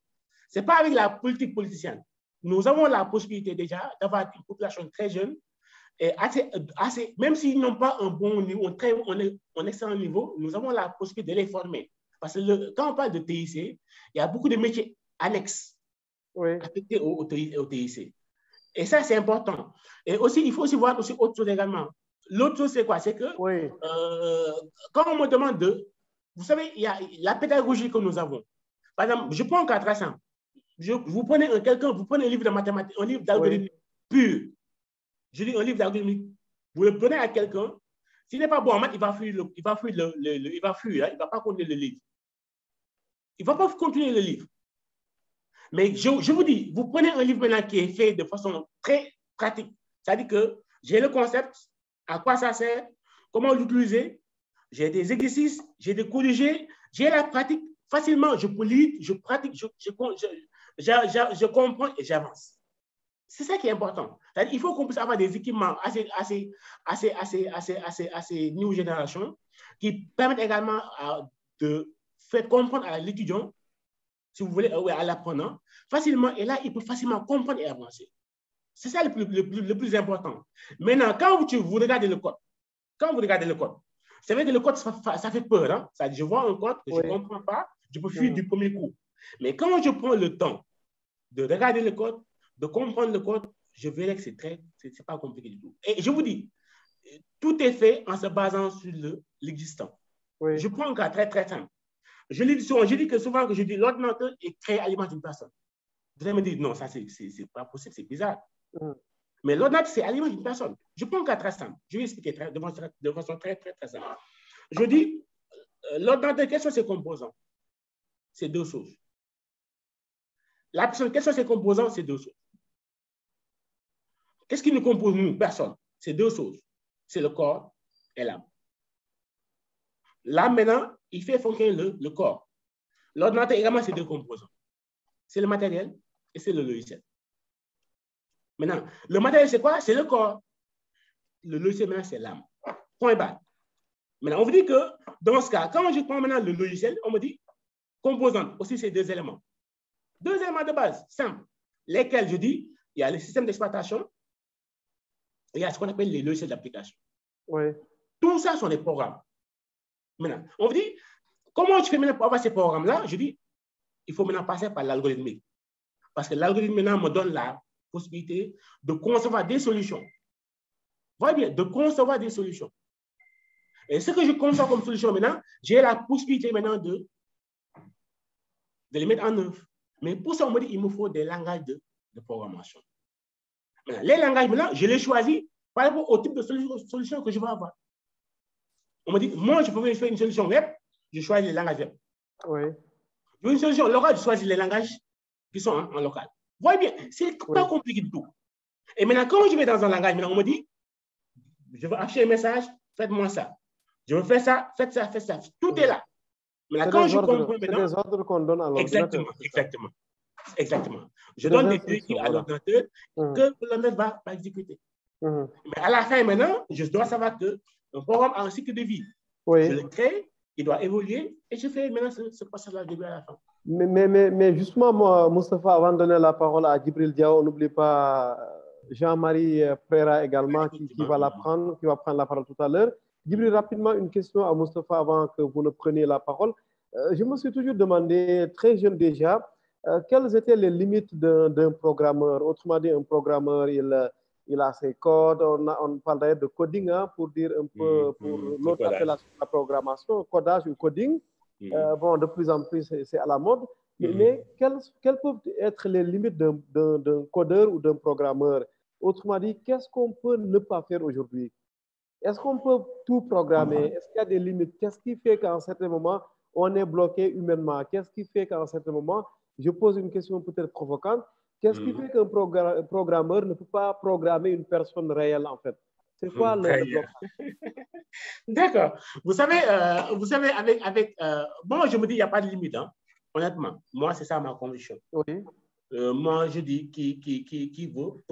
S2: Ce n'est pas avec la politique politicienne. nous avons la possibilité déjà d'avoir une population très jeune, et même s'ils n'ont pas un bon niveau, un excellent niveau, nous avons la possibilité de les former. Parce que quand on parle de TIC, il y a beaucoup de métiers annexes affectés au TIC. Et ça, c'est important. Et aussi, il faut aussi voir aussi autre chose également. L'autre chose, c'est quoi? C'est que quand on me demande vous savez, il y a la pédagogie que nous avons. Par exemple, je prends un cas très simple. Vous prenez un livre de mathématiques, un livre d'algorithme pur. Je dis un livre d'algorithme. Vous le donnez à quelqu'un. S'il n'est pas bon en maths, il va fuir, il ne va pas continuer le livre. Il ne va pas continuer le livre. Mais je vous dis, vous prenez un livre maintenant qui est fait de façon très pratique. C'est-à-dire que j'ai le concept, à quoi ça sert, comment l'utiliser, j'ai des exercices, j'ai des corrigés, j'ai la pratique. Facilement, je peux lire, je pratique, je comprends et j'avance. C'est ça qui est important. Il faut qu'on puisse avoir des équipements assez new génération qui permettent également de faire comprendre à l'étudiant, si vous voulez, à l'apprenant, facilement, et là, il peut facilement comprendre et avancer. C'est ça le plus important. Maintenant, quand vous regardez le code, c'est vrai que le code, ça fait peur. Hein? Je vois un code que je ne comprends pas, je peux fuir du premier coup. Mais quand je prends le temps de regarder le code, de comprendre le code, je verrai que c'est pas compliqué du tout. Et je vous dis, tout est fait en se basant sur l'existant. Je prends un cas très, très simple. Je dis que souvent que l'ordinateur est créé à l'image d'une personne. Vous allez me dire, non, ça, c'est pas possible, c'est bizarre. Mais l'ordinateur, c'est à l'image d'une personne. Je prends un cas très simple. Je vais expliquer de façon très, très, très simple. Je dis, l'ordinateur, quels sont ses composants? C'est deux choses. La personne, quels sont ses composants? C'est deux choses. Qu'est-ce qui nous compose, nous, personne? C'est deux choses. C'est le corps et l'âme. L'âme, maintenant, il fait fonctionner le corps. L'ordinateur, également, c'est deux composants. C'est le matériel et c'est le logiciel. Maintenant, le matériel, c'est quoi? C'est le corps. Le logiciel, maintenant, c'est l'âme. Point barre. Maintenant, on vous dit que, dans ce cas, quand je prends maintenant le logiciel, on me dit composante, aussi c'est deux éléments. Deux éléments de base, simples, lesquels je dis, il y a le système d'exploitation et il y a ce qu'on appelle les logiciels d'application. Tout ça sont des programmes. Maintenant, on vous dit, comment je fais maintenant pour avoir ces programmes-là? Je dis, il faut maintenant passer par l'algorithmique. Parce que l'algorithme maintenant me donne la possibilité de concevoir des solutions. Vous voyez bien, de concevoir des solutions. Et ce que je conçois comme solution maintenant, j'ai la possibilité maintenant de les mettre en œuvre. Mais pour ça, on me dit qu'il me faut des langages de programmation. Maintenant, les langages, maintenant, je les choisis par rapport au type de solution que je veux avoir. On me dit, moi, je peux faire une solution web, je choisis les langages web. Je veux une solution locale, je choisis les langages qui sont en local. Vous voyez bien, c'est pas compliqué du tout. Et maintenant, quand je vais dans un langage, maintenant, on me dit, je veux afficher un message, faites-moi ça. Je veux faire ça, faites ça, faites ça. Tout est là. Maintenant, quand je comprends maintenant...
S1: C'est des ordres qu'on donne à l'ordinateur.
S2: Exactement. Je donne des directives à l'ordinateur que l'ordinateur va exécuter. Mais à la fin, maintenant, je dois savoir que un programme a un cycle de vie. Je le crée, il doit évoluer, et je fais maintenant ce processus-là du début à la fin.
S1: Mais justement, moi, Moustapha, avant de donner la parole à Djibril Diao, on n'oublie pas Jean-Marie Frera également, qui va prendre la parole tout à l'heure. Djibril, rapidement, une question à Moustapha avant que vous ne preniez la parole. Je me suis toujours demandé, très jeune déjà, quelles étaient les limites d'un programmeur. Autrement dit, un programmeur, il a ses codes, on parle d'ailleurs de coding, hein, pour dire un peu, pour l'autre appellation de la programmation, codage ou coding. Bon, de plus en plus, c'est à la mode. Mais quelles peuvent être les limites d'un codeur ou d'un programmeur? Autrement dit, qu'est-ce qu'on peut ne pas faire aujourd'hui? Est-ce qu'on peut tout programmer? Est-ce qu'il y a des limites? Qu'est-ce qui fait qu'à un certain moment, on est bloqué humainement? Qu'est-ce qui fait qu'à un certain moment, je pose une question peut-être provocante, qu'est-ce qui fait qu'un programmeur ne peut pas programmer une personne réelle, en fait? C'est quoi le blocage?
S2: D'accord. Vous savez, bon, je me dis, il n'y a pas de limite, hein, honnêtement. Moi, c'est ça ma conviction. Moi, je dis, qui veut,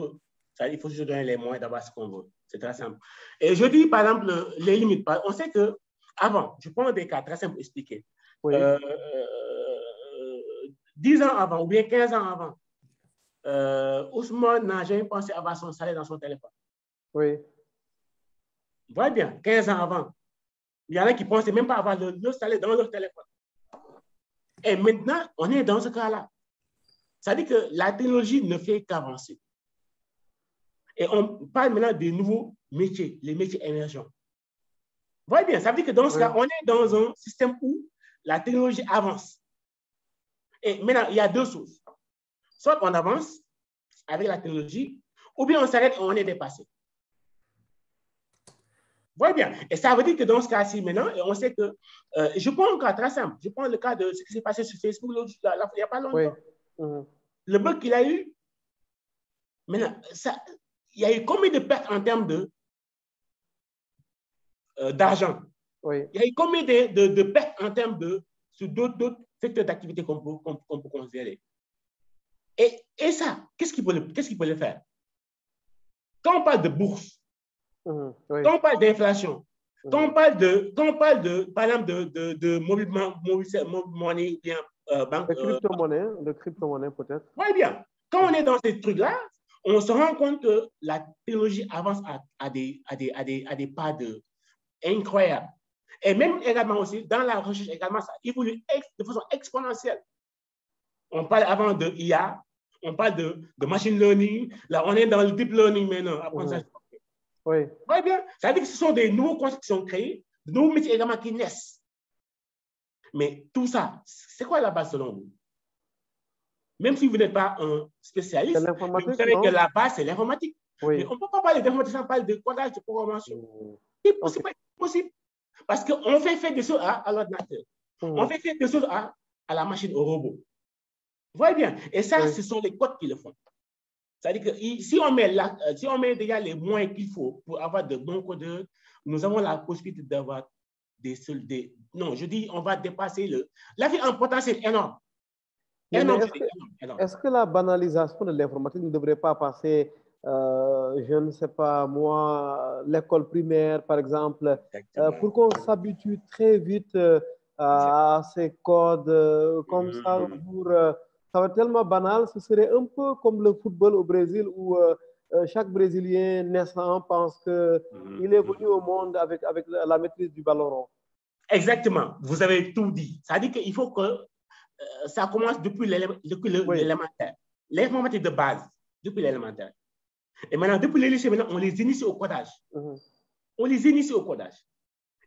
S2: il faut se donner les moyens d'avoir ce qu'on veut. C'est très simple. Et je dis, par exemple, les limites. On sait que avant, je prends des cas très simples pour expliquer. 10 ans avant, ou bien 15 ans avant, Ousmane n'a jamais pensé avoir son salaire dans son téléphone.
S1: Oui.
S2: Vous voyez bien, 15 ans avant, il y en a qui ne pensaient même pas avoir le salaire dans leur téléphone. Et maintenant, on est dans ce cas-là. Ça veut dire que la technologie ne fait qu'avancer. Et on parle maintenant des nouveaux métiers, les métiers émergents. Vous voyez bien, ça veut dire que dans ce cas, on est dans un système où la technologie avance. Et maintenant, il y a deux choses. Soit on avance avec la technologie, ou bien on s'arrête et on est dépassé. Vous voyez bien. Et ça veut dire que dans ce cas-ci, maintenant, et on sait que, je prends un cas très simple. Je prends le cas de ce qui s'est passé sur Facebook il n'y a pas longtemps.
S1: Oui.
S2: Le bug qu'il a eu, maintenant, il y a eu combien de pertes en termes d'argent?
S1: Oui.
S2: Il y a eu combien de pertes en termes sur d'autres secteurs d'activité qu'on peut considérer? Et ça, qu'est-ce qu'il peut le faire? Quand on parle de bourse,
S1: Oui.
S2: quand on parle d'inflation, quand on parle par exemple, de mobile money ou bien banque.
S1: De crypto-monnaie peut-être.
S2: Oui, bien. Quand on est dans ces trucs-là, on se rend compte que la technologie avance à des pas incroyables. Et même également aussi, dans la recherche également, ça évolue de façon exponentielle. On parle avant de IA, on parle de machine learning, là on est dans le deep learning maintenant, apprentissage.
S1: Oui.
S2: Oui, bien. Ça veut dire que ce sont des nouveaux concepts qui sont créés, de nouveaux métiers également qui naissent. Mais tout ça, c'est quoi la base selon vous? Même si vous n'êtes pas un spécialiste, vous savez que la base, c'est l'informatique.
S1: Oui.
S2: Mais on ne peut pas parler d'informatique sans parler de codage, de programmation. C'est possible. Parce qu'on fait faire des choses à l'ordinateur. On fait faire des choses à la machine, au robot. Vous voyez bien? Et ça, ce sont les codes qui le font. C'est-à-dire que si on met déjà les moyens qu'il faut pour avoir de bons codeurs, nous avons la possibilité d'avoir non, je dis, on va dépasser la vie en potentiel énorme.
S1: Est-ce que la banalisation de l'informatique ne devrait pas passer, je ne sais pas moi, l'école primaire, par exemple, pour qu'on s'habitue très vite à ces codes comme ça ça va être tellement banal, ce serait un peu comme le football au Brésil où chaque Brésilien naissant pense qu'il est venu au monde avec la maîtrise du ballon rond.
S2: Exactement, vous avez tout dit. Ça dit qu'il faut que ça commence depuis l'élémentaire. L'informatique de base, depuis l'élémentaire. Et maintenant, depuis les lycées, on les initie au codage. On les initie au codage.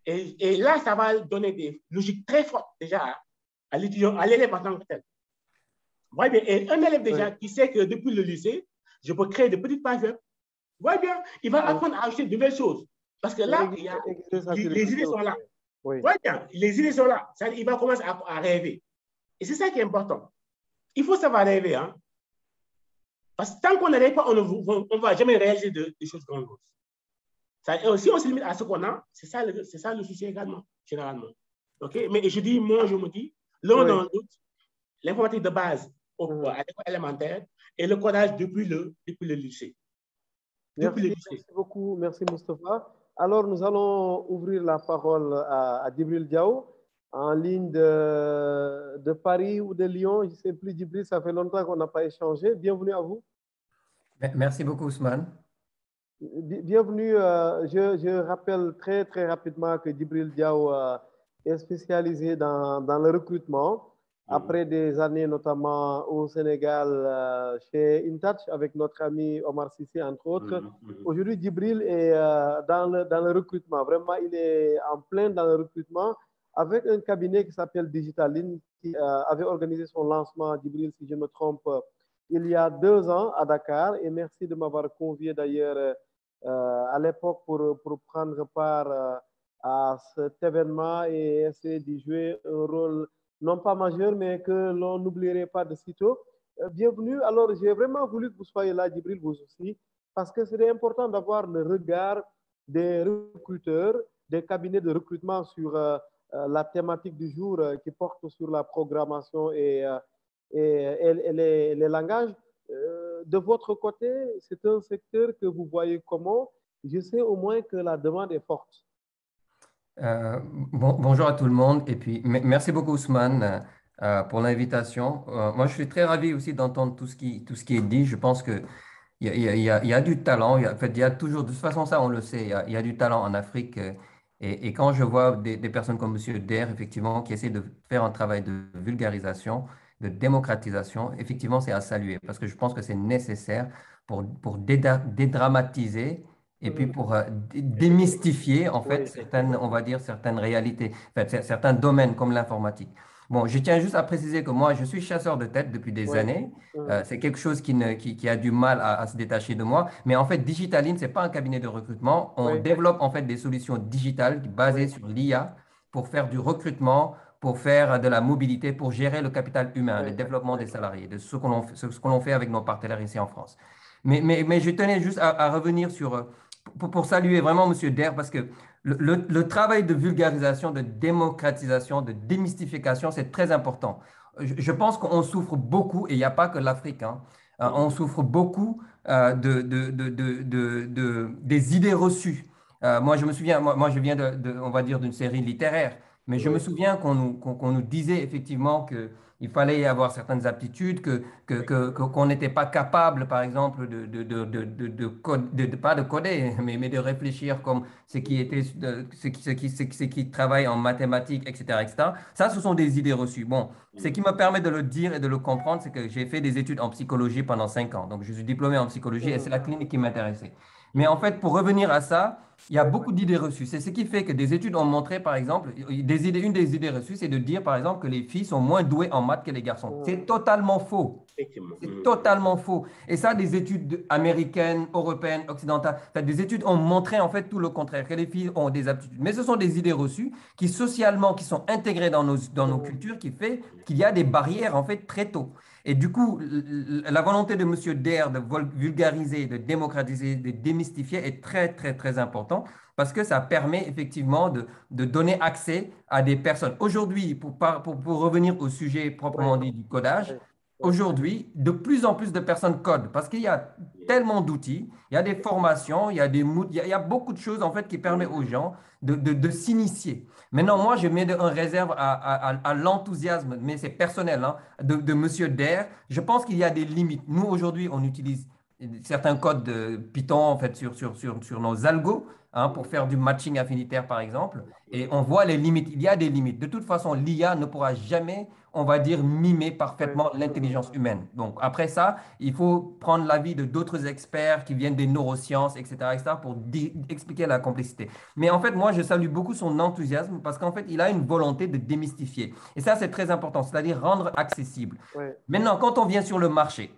S2: Et là, ça va donner des logiques très fortes déjà à l'étudiant, à l'élève en tant que tel. Voyez bien, et un élève déjà qui sait que depuis le lycée, je peux créer de petites pages web. Voyez bien, il va apprendre à acheter de nouvelles choses. Parce que là, les idées sont là. Voyez bien, les idées sont là. Il va commencer à rêver. Et c'est ça qui est important. Il faut savoir rêver. Hein? Parce que tant qu'on ne rêve pas, on ne va jamais réaliser des choses grandioses. Si on se limite à ce qu'on a, c'est ça le souci également, généralement. Okay? Mais je me dis, l'un dans l'autre, l'informatique de base à l'école élémentaire et le codage depuis le lycée.
S1: Merci beaucoup. Merci, Moustapha. Alors, nous allons ouvrir la parole à Djibril Diaw, en ligne de Paris ou de Lyon. Je ne sais plus, Djibril, ça fait longtemps qu'on n'a pas échangé. Bienvenue à vous.
S6: Merci beaucoup, Ousmane.
S1: Bienvenue. Je rappelle très, très rapidement que Djibril Diaw est spécialisé dans le recrutement. Après des années, notamment au Sénégal, chez Intouch, avec notre ami Omar Sissi, entre autres. Aujourd'hui, Djibril est dans le recrutement. Vraiment, il est en plein dans le recrutement avec un cabinet qui s'appelle Digitaline, qui avait organisé son lancement, Djibril, si je ne me trompe, il y a 2 ans à Dakar. Et merci de m'avoir convié d'ailleurs à l'époque pour prendre part à cet événement et essayer d'y jouer un rôle non pas majeur, mais que l'on n'oublierait pas de sitôt. Bienvenue. Alors, j'ai vraiment voulu que vous soyez là, Djibril, vous aussi, parce que c'est important d'avoir le regard des recruteurs, des cabinets de recrutement sur la thématique du jour qui porte sur la programmation et les langages. De votre côté, c'est un secteur que vous voyez comment? Je sais au moins que la demande est forte.
S6: Bonjour à tout le monde et puis merci beaucoup Ousmane pour l'invitation. Moi, je suis très ravi aussi d'entendre tout ce qui est dit. Je pense que il y a du talent. En fait, il y a toujours, de toute façon, ça, on le sait, il y a du talent en Afrique. Et quand je vois des personnes comme Monsieur Der, effectivement, qui essaient de faire un travail de vulgarisation, de démocratisation, effectivement, c'est à saluer parce que je pense que c'est nécessaire pour dédramatiser et puis
S1: Mhm.
S6: pour démystifier, en fait,
S1: Oui,
S6: certaines, on va dire, certaines réalités, en fait, certains domaines comme l'informatique. Bon, je tiens juste à préciser que moi, je suis chasseur de tête depuis des
S1: oui.
S6: années.
S1: Mhm.
S6: C'est quelque chose qui a du mal à se détacher de moi. Mais en fait, Digitaline, ce n'est pas un cabinet de recrutement. On
S1: Oui,
S6: développe en fait des solutions digitales basées
S1: oui,
S6: sur l'IA pour faire du recrutement, pour faire de la mobilité, pour gérer le capital humain,
S1: oui,
S6: le développement
S1: oui.
S6: des salariés, de ce que l'on fait avec nos partenaires ici en France. Mais je tenais juste à revenir sur, pour saluer vraiment Monsieur Der, parce que le travail de vulgarisation, de démocratisation, de démystification, c'est très important. Je pense qu'on souffre beaucoup, et il n'y a pas que l'Afrique, hein, on souffre beaucoup des idées reçues. Moi, je me souviens, moi, je viens on va dire, d'une série littéraire, mais je me
S1: Oui,
S6: souviens qu'on nous disait effectivement qu'il fallait avoir certaines aptitudes, qu'on n'était pas capable, par exemple, pas de coder, mais de réfléchir comme ce qui travaille en mathématiques, etc., etc. Ça, ce sont des idées reçues. Bon, ce qui me permet de le dire et de le comprendre, c'est que j'ai fait des études en psychologie pendant 5 ans. Donc, je suis diplômé en psychologie et c'est
S1: mhm.
S6: la clinique qui m'intéressait. Mais en fait, pour revenir à ça, il y a
S1: Oui,
S6: beaucoup d'idées reçues. C'est ce qui fait que des études ont montré, par exemple, une des idées reçues, c'est de dire, par exemple, que les filles sont moins douées en maths que les garçons. C'est
S1: mhm.
S6: totalement faux.
S2: Effectivement.
S6: C'est totalement faux. Et ça, des études américaines, européennes, occidentales, des études ont montré en fait tout le contraire, que les filles ont des aptitudes. Mais ce sont des idées reçues qui socialement, qui sont intégrées dans nos
S1: Mhm.
S6: cultures, qui fait qu'il y a des barrières en fait très tôt. Et du coup, la volonté de Monsieur Der de vulgariser, de démocratiser, de démystifier est très, très, très important parce que ça permet effectivement de donner accès à des personnes. Aujourd'hui, pour revenir au sujet
S1: Oui,
S6: proprement dit du codage,
S1: oui, oui,
S6: aujourd'hui, de plus en plus de personnes codent parce qu'il y a tellement d'outils, il y a des formations, il y a des moods, il y a beaucoup de choses en fait qui permettent aux gens de s'initier. Maintenant, moi, je mets un réserve à l'enthousiasme, mais c'est personnel, hein, de Monsieur Der. Je pense qu'il y a des limites. Nous, aujourd'hui, on utilise certains codes de Python en fait, sur nos algos hein, pour faire du matching affinitaire, par exemple. Et on voit les limites. Il y a des limites. De toute façon, l'IA ne pourra jamais, on va dire, mimer
S1: oui.
S6: parfaitement l'intelligence
S1: Mhm.
S6: humaine. Donc, après ça, il faut prendre l'avis de d'autres experts qui viennent des neurosciences, etc., pour expliquer la complexité. Mais en fait, moi, je salue beaucoup son enthousiasme parce qu'en fait, il a une volonté de démystifier. Et ça, c'est très important, c'est-à-dire rendre accessible.
S1: Oui,
S6: Maintenant, quand on vient sur le marché,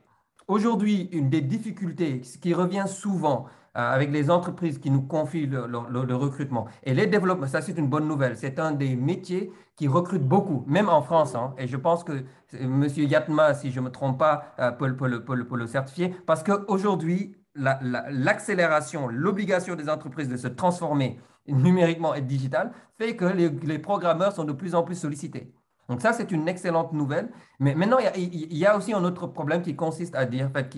S6: aujourd'hui, une des difficultés ce qui revient souvent avec les entreprises qui nous confient le recrutement et les développements, ça c'est une bonne nouvelle. C'est un des métiers qui recrute beaucoup, même en France, hein. Et je pense que Monsieur Yatma, si je ne me trompe pas, peut le certifier, parce qu'aujourd'hui, l'accélération, l'obligation des entreprises de se transformer numériquement et digital fait que les programmeurs sont de plus en plus sollicités. Donc ça, c'est une excellente nouvelle. Mais maintenant, il y a aussi un autre problème qui consiste à dire, en fait,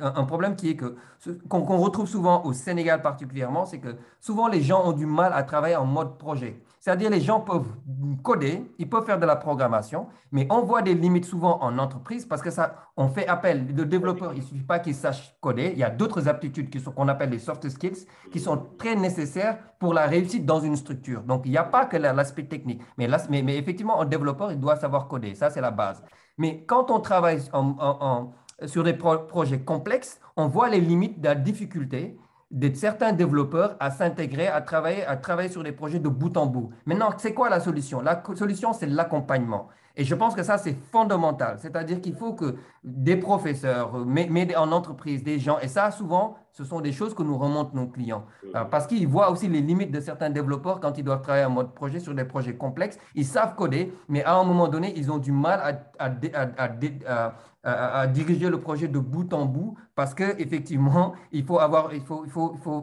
S6: un problème qui est qu'on retrouve souvent au Sénégal particulièrement, c'est que souvent les gens ont du mal à travailler en mode projet. C'est-à-dire les gens peuvent coder, ils peuvent faire de la programmation, mais on voit des limites souvent en entreprise parce que ça, on fait appel. Le développeur, il ne suffit pas qu'il sache coder. Il y a d'autres aptitudes qu'on appelle les soft skills qui sont très nécessaires pour la réussite dans une structure. Donc, il n'y a pas que l'aspect technique. Mais effectivement, un développeur, il doit savoir coder. Ça, c'est la base. Mais quand on travaille sur des projets complexes, on voit les limites de la difficulté de certains développeurs à s'intégrer, à travailler sur des projets de bout en bout. Maintenant, c'est quoi la solution? La solution, c'est l'accompagnement. Et je pense que ça, c'est fondamental. C'est-à-dire qu'il faut que des professeurs, mais en entreprise, des gens, et ça, souvent, ce sont des choses que nous remontent nos clients. Parce qu'ils voient aussi les limites de certains développeurs quand ils doivent travailler en mode projet sur des projets complexes. Ils savent coder, mais à un moment donné, ils ont du mal à diriger le projet de bout en bout parce que effectivement,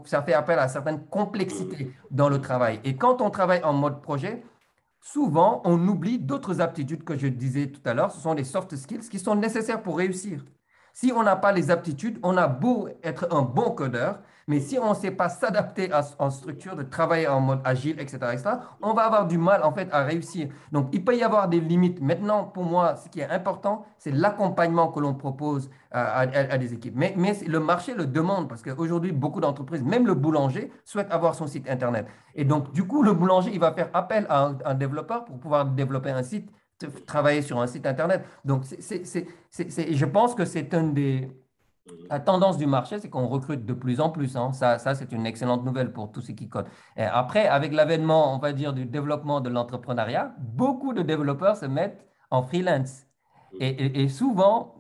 S6: ça fait appel à certaines complexités dans le travail. Et quand on travaille en mode projet, souvent, on oublie d'autres aptitudes que je disais tout à l'heure. Ce sont les soft skills qui sont nécessaires pour réussir. Si on n'a pas les aptitudes, on a beau être un bon codeur, mais si on ne sait pas s'adapter en structure, de travailler en mode agile, etc., on va avoir du mal en fait à réussir. Donc, il peut y avoir des limites. Maintenant, pour moi, ce qui est important, c'est l'accompagnement que l'on propose à des équipes. Mais le marché le demande parce qu'aujourd'hui, beaucoup d'entreprises, même le boulanger, souhaite avoir son site Internet. Et donc, du coup, le boulanger, il va faire appel à un développeur pour pouvoir développer un site, travailler sur un site Internet. Donc, je pense que c'est une des... La tendance du marché, c'est qu'on recrute de plus en plus, hein. Ça c'est une excellente nouvelle pour tous ceux qui codent. Et après, avec l'avènement, on va dire, du développement de l'entrepreneuriat, beaucoup de développeurs se mettent en freelance. Et souvent,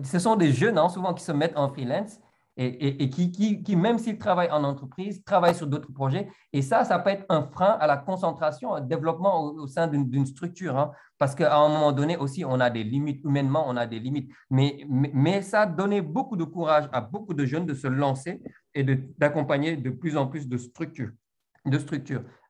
S6: ce sont des jeunes, hein, souvent qui se mettent en freelance et qui, même s'ils travaillent en entreprise, travaillent sur d'autres projets. Et ça peut être un frein à la concentration, au développement au sein d'une structure, hein. Parce qu'à un moment donné aussi, on a des limites, humainement, on a des limites. Mais ça a donné beaucoup de courage à beaucoup de jeunes de se lancer et d'accompagner de plus en plus de structures.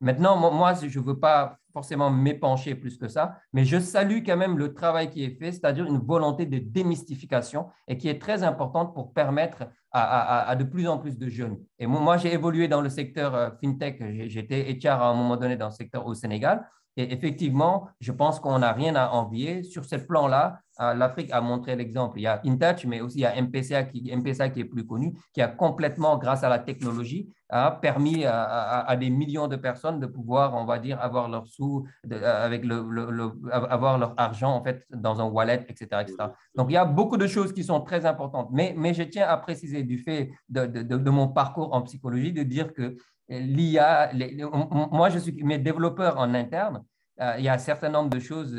S6: Maintenant, moi, je ne veux pas forcément m'épancher plus que ça, mais je salue quand même le travail qui est fait, c'est-à-dire une volonté de démystification et qui est très importante pour permettre à de plus en plus de jeunes. Et moi j'ai évolué dans le secteur FinTech, j'étais HR à un moment donné dans le secteur au Sénégal. Et effectivement, je pense qu'on n'a rien à envier. Sur ce plan-là, l'Afrique a montré l'exemple. Il y a InTouch, mais aussi il y a M-Pesa qui est plus connu, qui a complètement, grâce à la technologie, a permis à des millions de personnes de pouvoir, on va dire, avoir leurs sous, avoir leur argent en fait dans un wallet, etc., etc. Donc, il y a beaucoup de choses qui sont très importantes. Mais je tiens à préciser du fait de mon parcours en psychologie, de dire que l'IA, moi, je suis mes développeurs en interne. Il y a un certain nombre de choses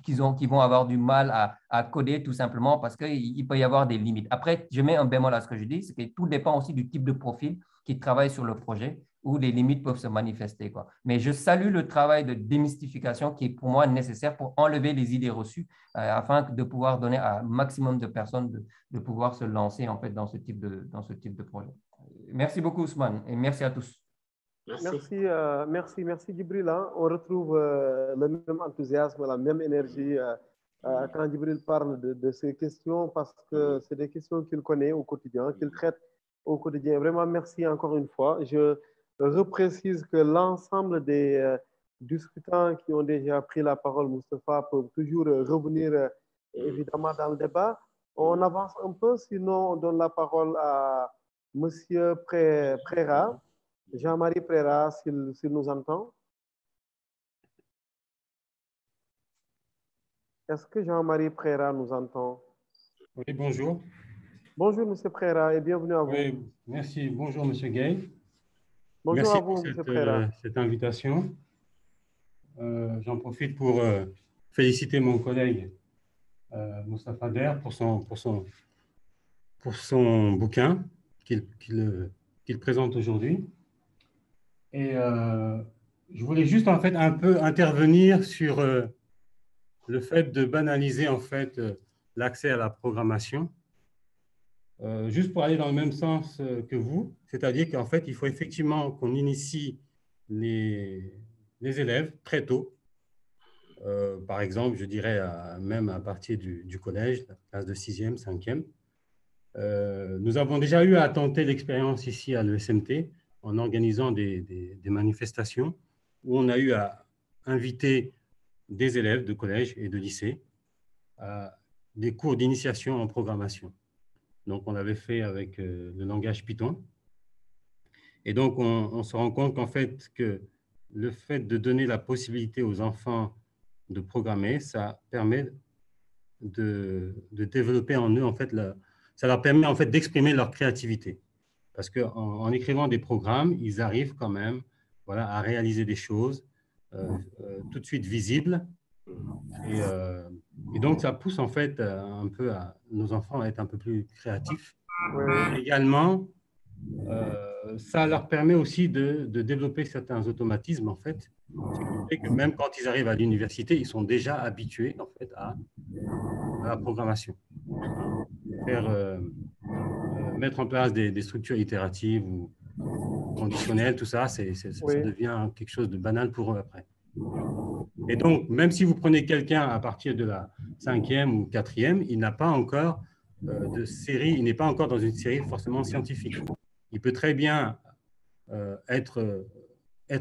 S6: qui vont avoir du mal à coder tout simplement parce qu'il peut y avoir des limites. Après, je mets un bémol à ce que je dis, c'est que tout dépend aussi du type de profil qui travaille sur le projet où les limites peuvent se manifester, quoi. Mais je salue le travail de démystification qui est pour moi nécessaire pour enlever les idées reçues afin de pouvoir donner à un maximum de personnes de pouvoir se lancer en fait dans ce type de projet. Merci beaucoup, Ousmane, et merci à tous.
S1: Merci Djibril. Hein. On retrouve le même enthousiasme, la même énergie quand Djibril parle de ces questions parce que c'est des questions qu'il connaît au quotidien, qu'il traite au quotidien. Vraiment, merci encore une fois. Je reprécise que l'ensemble des discutants qui ont déjà pris la parole, Moustapha, peuvent toujours revenir évidemment dans le débat. On avance un peu, sinon on donne la parole à Monsieur Préra. Jean-Marie Préra, s'il nous entend. Est-ce que Jean-Marie Préra nous entend?
S7: Oui, bonjour.
S1: Bonjour, M. Préra, et bienvenue à vous.
S7: Oui, merci. Bonjour, M. Gay.
S1: Bonjour
S7: merci
S1: à vous,
S7: pour
S1: M. Préra.
S7: cette invitation. J'en profite pour féliciter mon collègue Moustapha Der pour son bouquin qu'il présente aujourd'hui. Et je voulais juste en fait un peu intervenir sur le fait de banaliser en fait l'accès à la programmation. Juste pour aller dans le même sens que vous, c'est-à-dire qu'en fait, il faut effectivement qu'on initie les élèves très tôt. Par exemple, je dirais même à partir du collège, la classe de 6e, 5e. Nous avons déjà eu à tenter l'expérience ici à l'ESMT en organisant des manifestations où on a eu à inviter des élèves de collège et de lycée à des cours d'initiation en programmation. Donc, on l'avait fait avec le langage Python. Et donc, on se rend compte qu'en fait, que le fait de donner la possibilité aux enfants de programmer, ça permet de développer en eux, en fait, ça leur permet en fait d'exprimer leur créativité. Parce qu'en écrivant des programmes, ils arrivent quand même à réaliser des choses tout de suite visibles. Et donc, ça pousse en fait un peu nos enfants à être un peu plus créatifs. Et également, ça leur permet aussi de développer certains automatismes, en fait, ce qui fait que même quand ils arrivent à l'université, ils sont déjà habitués en fait, à la programmation. Mettre en place des structures itératives ou conditionnelles, tout ça, ça devient quelque chose de banal pour eux après. Et donc, même si vous prenez quelqu'un à partir de la 5e ou 4e, il n'a pas encore de série, il n'est pas encore dans une série forcément scientifique. Il peut très bien être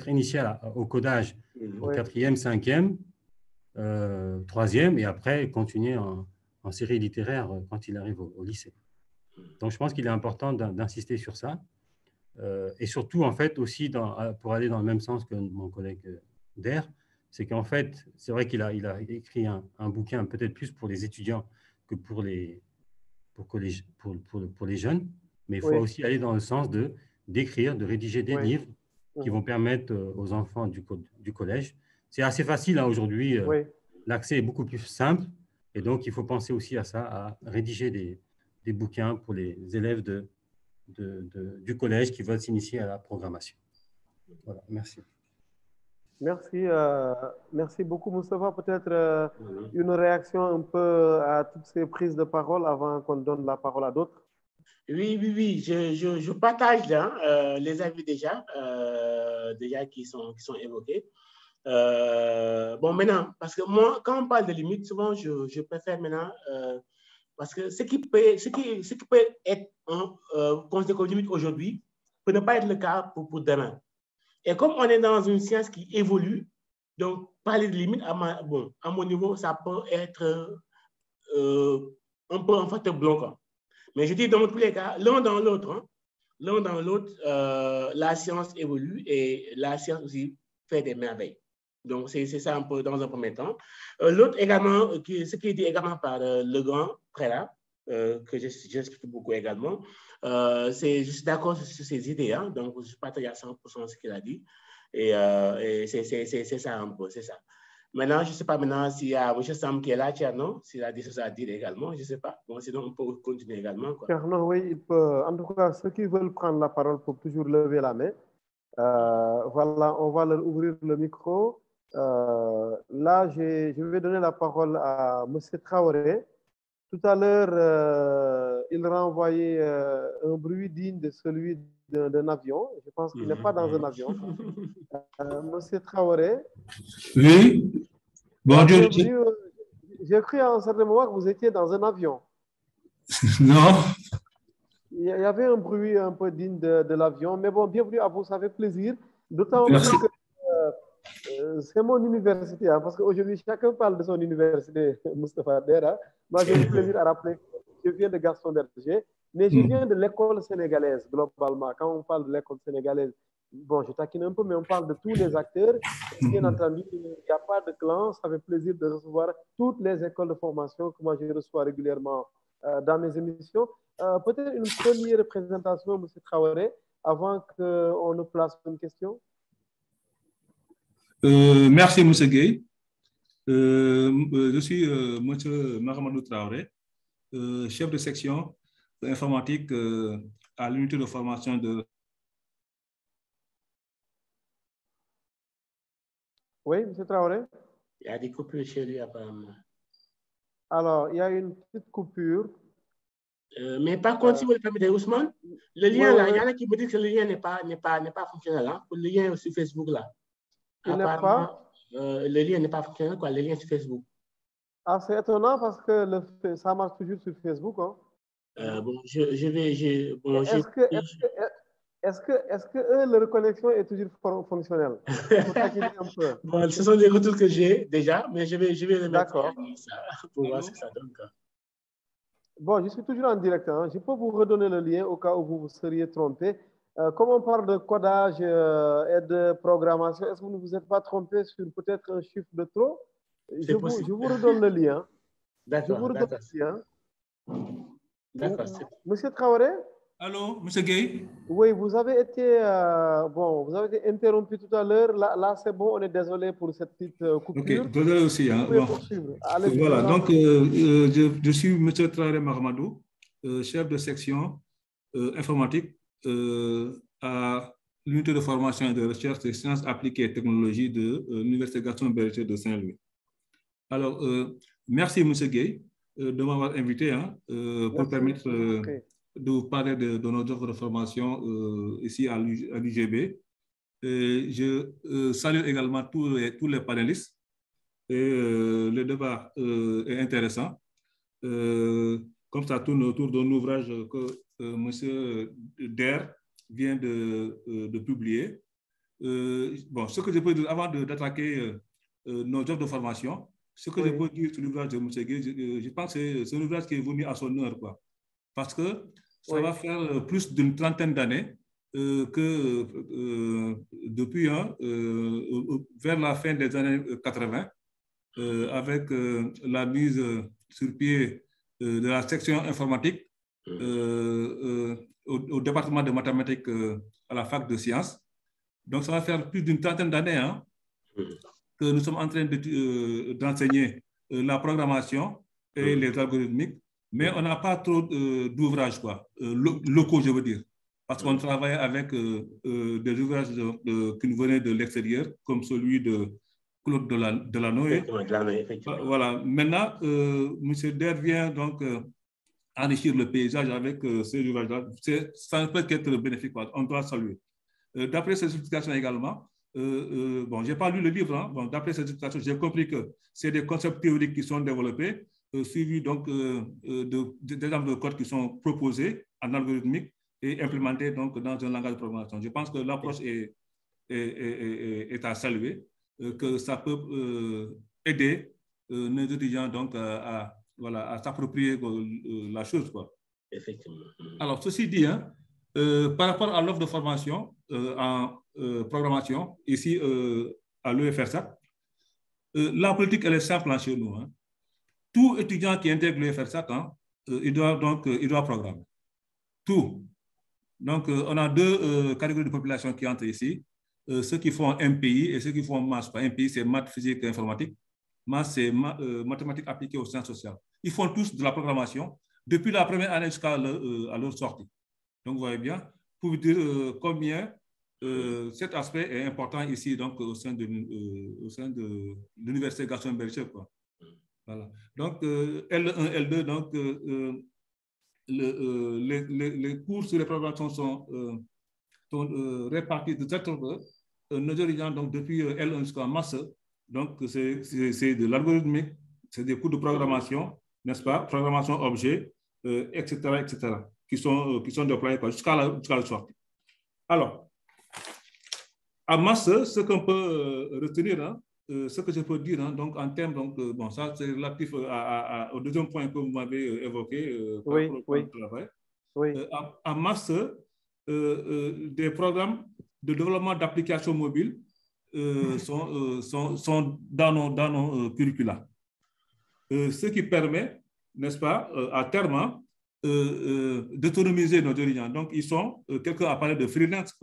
S7: initié au codage au 4e, 5e, 3e, et après continuer en série littéraire quand il arrive au lycée. Donc, je pense qu'il est important d'insister sur ça. Et surtout, en fait, aussi, pour aller dans le même sens que mon collègue Der, c'est qu'en fait, c'est vrai qu'il a écrit un bouquin peut-être plus pour les étudiants que pour les jeunes, mais il faut aussi aller dans le sens d'écrire, de rédiger des livres qui vont permettre aux enfants du collège. C'est assez facile aujourd'hui, l'accès est beaucoup plus simple, et donc il faut penser aussi à ça, à rédiger des bouquins pour les élèves du collège qui veulent s'initier à la programmation. Voilà, merci.
S1: Merci beaucoup, Moustapha. Peut-être une réaction un peu à toutes ces prises de parole avant qu'on donne la parole à d'autres.
S2: Oui, je partage là, les avis déjà qui sont évoqués. Bon, maintenant, parce que moi, quand on parle de limites, souvent, je préfère maintenant, parce que ce qui peut être considéré comme limite aujourd'hui peut ne pas être le cas pour demain. Et comme on est dans une science qui évolue, donc parler de limites, à mon niveau, ça peut être un peu un facteur bloquant. Mais je dis dans tous les cas, l'un dans l'autre, la science évolue et la science aussi fait des merveilles. Donc, c'est ça un peu dans un premier temps. L'autre également, ce qui est dit également par le grand Prélat, que j'explique beaucoup également, je suis d'accord sur ces idées, hein, donc je partage à 100% ce qu'il a dit. Et c'est ça un peu, c'est ça. Maintenant, je ne sais pas maintenant s'il y a M. Sam qui est là, non? S'il a des choses à dire également, je ne sais pas. Bon, sinon, on peut continuer également.
S1: Non, oui, il peut. En tout cas, ceux qui veulent prendre la parole peuvent toujours lever la main. Voilà, on va leur ouvrir le micro. Là, je vais donner la parole à M. Traoré. Tout à l'heure, il renvoyait un bruit digne de celui d'un avion. Je pense qu'il n'est pas dans un avion. M. Traoré.
S8: Oui. Bonjour.
S1: J'ai cru à un certain moment que vous étiez dans un avion.
S8: Non.
S1: Il y avait un bruit un peu digne de l'avion. Mais bon, bienvenue à vous, ça fait plaisir. D'autant plus que c'est mon université, hein, parce qu'aujourd'hui, chacun parle de son université, Moustapha Dera. Moi, j'ai le plaisir à rappeler que je viens de Gaston Berger, mais je viens de l'école sénégalaise, globalement. Quand on parle de l'école sénégalaise, bon, je taquine un peu, mais on parle de tous les acteurs. Bien entendu, il n'y a pas de clan. Ça fait plaisir de recevoir toutes les écoles de formation que moi, je reçois régulièrement dans mes émissions. Peut-être une première présentation, M. Traoré, avant qu'on ne place une question.
S8: Merci, M. Gueye. Je suis M. Mahamadou Traoré, chef de section informatique à l'unité de formation de...
S1: Oui, M. Traoré?
S2: Il y a des coupures chez lui, apparemment.
S1: Alors, il y a une petite coupure.
S2: Mais par contre, si vous le permettez, Ousmane, le lien là, il y en a qui me disent que le lien n'est pas fonctionnel. Hein? Le lien sur Facebook là.
S1: Il n'est pas.
S2: Le lien n'est pas fonctionnel, quoi, le lien sur Facebook.
S1: Ah, c'est étonnant parce que ça marche toujours sur Facebook. Hein?
S2: Bon, je vais. Bon,
S1: est-ce que eux, leur connexion est toujours fonctionnelle?
S2: Bon, ce sont des retours que j'ai déjà, mais je vais le mettre pour voir ce que ça donne. Quoi.
S1: Bon, je suis toujours en direct. Hein. Je peux vous redonner le lien au cas où vous vous seriez trompé. Comme on parle de codage et de programmation, est-ce que vous ne vous êtes pas trompé sur peut-être un chiffre de trop? Je vous redonne le lien.
S2: D'accord.
S1: Je vous redonne le lien.
S2: D'accord.
S1: Monsieur Traoré?
S8: Allô, M. Gueye?
S1: Oui, vous avez été interrompu tout à l'heure. Là c'est bon, on est désolé pour cette petite coupure.
S8: Ok, désolé aussi. Hein.
S1: Bon.
S8: Voilà, donc je suis M. Traoré Mahamadou, chef de section informatique à l'unité de formation et de recherche des sciences appliquées et technologies de l'Université Gaston Berger de Saint-Louis. Alors, merci M. Gueye de m'avoir invité pour permettre de vous parler de nos offres de formation ici à l'UGB. Je salue également tous les panélistes. Et le débat est intéressant. comme ça tourne autour d'un ouvrage que M. Der vient de publier. Bon, ce que je peux dire avant d'attaquer nos offres de formation, ce que je peux dire sur l'ouvrage de M. Gueye, je pense que c'est un ouvrage qui est venu à son heure, quoi. Parce que ça va faire plus d'une trentaine d'années que depuis vers la fin des années 80, avec la mise sur pied de la section informatique au département de mathématiques à la fac de sciences. Donc, ça va faire plus d'une trentaine d'années que nous sommes en train d'enseigner la programmation et les algorithmiques, mais on n'a pas trop d'ouvrages locaux, je veux dire, parce qu'on travaille avec des ouvrages qui nous venaient de l'extérieur, comme celui de Claude Delanoë. Voilà. Maintenant, M. Der vient donc enrichir le paysage avec ces ouvrages-là. Ça ne peut qu'être bénéfique, on doit saluer. D'après ces explications également, bon, je n'ai pas lu le livre, hein, bon, d'après ces explications, j'ai compris que c'est des concepts théoriques qui sont développés, suivis donc d'exemples de code qui sont proposés en algorithmique et implémentés donc dans un langage de programmation. Je pense que l'approche est à saluer, que ça peut aider nos étudiants donc à s'approprier la chose, quoi.
S2: Effectivement.
S8: Alors, ceci dit, hein, par rapport à l'offre de formation en programmation, ici à l'UFRSAT, la politique, elle est simple chez nous. Hein. Tout étudiant qui intègre l'UFRSAT, il doit programmer. Tout. Donc, on a deux catégories de population qui entrent ici. Ceux qui font MPI et ceux qui font MAS. MPI, c'est maths, physique et informatique. MAS, c'est mathématiques appliquées aux sciences sociales. Ils font tous de la programmation depuis la première année jusqu'à leur sortie. Donc, vous voyez bien, pour vous dire combien cet aspect est important ici donc, au sein de l'Université Gaston Berger. Voilà. Donc, L1, L2, donc, les cours sur les programmations sont répartis de cette sorte. Nos étudiants, donc, depuis L1 jusqu'à master, donc, c'est de l'algorithmique, c'est des cours de programmation, n'est-ce pas? Programmation objet, etc., qui sont déployés jusqu'à la sortie. Alors, à master, ce qu'on peut retenir, ce que je peux dire, donc, en termes, donc, bon, ça, c'est relatif au deuxième point que vous m'avez évoqué par rapport au travail. En master, des programmes de développement d'applications mobiles sont dans nos curricula. Ce qui permet, n'est-ce pas, à terme, d'autonomiser nos étudiants. Donc, ils sont, quelqu'un a parlé de freelance.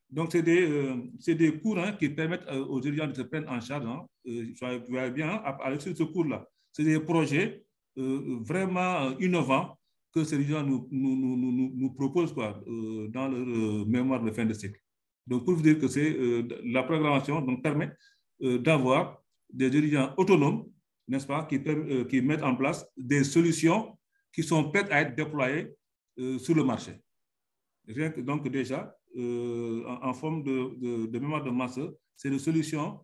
S8: Donc, c'est des cours qui permettent aux étudiants de se prendre en charge. Vous voyez bien, à l'issue de ce cours-là, c'est des projets vraiment innovants que ces étudiants nous proposent dans leur mémoire de fin de cycle. Donc, pour vous dire que c'est la programmation donc, permet d'avoir des étudiants autonomes, n'est-ce pas, qui mettent en place des solutions qui sont prêtes à être déployées sur le marché. Donc, déjà, en forme de mémoire de masse, c'est des solutions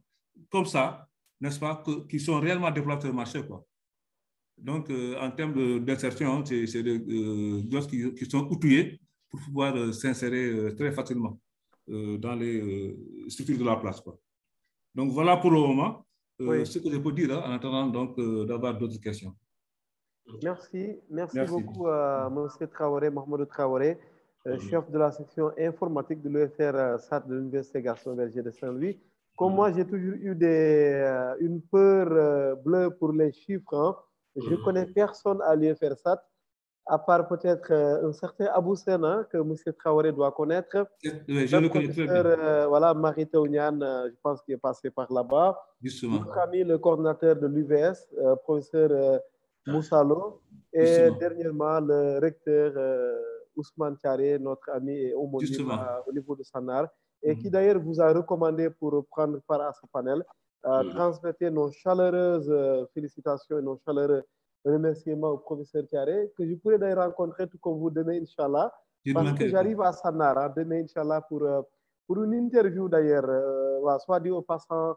S8: comme ça, n'est-ce pas, qui sont réellement déployées sur le marché, quoi. Donc, en termes d'insertion, c'est des gosses qui sont outillés pour pouvoir s'insérer très facilement dans les structures de la place, quoi. Donc, voilà pour le moment ce que je peux dire en attendant donc d'avoir d'autres questions.
S1: Merci beaucoup à M. Traoré, Mohamed Traoré, chef de la section informatique de l'UFR-SAT de l'Université Gaston Berger de Saint-Louis. Comme moi, j'ai toujours eu une peur bleue pour les chiffres. Je ne connais personne à l'UFR-SAT, à part peut-être un certain Abou Sena, que M. Traoré doit connaître.
S8: Oui, je le connais très bien.
S1: Voilà, Marie Théoniane, je pense qu'il est passé par là-bas.
S8: Justement.
S1: Notre ami, le coordinateur de l'UVS, professeur Moussalo. Et dernièrement, le recteur Ousmane Thiaré, notre ami et homonyme au niveau de Sanar, et qui d'ailleurs vous a recommandé pour prendre part à ce panel. Transmettez nos chaleureuses félicitations et nos chaleureux remerciements au professeur Thiaré, que je pourrais d'ailleurs rencontrer tout comme vous demain, Inch'Allah, parce que j'arrive à Sanar demain, Inch'Allah, pour une interview d'ailleurs, soit dit au passage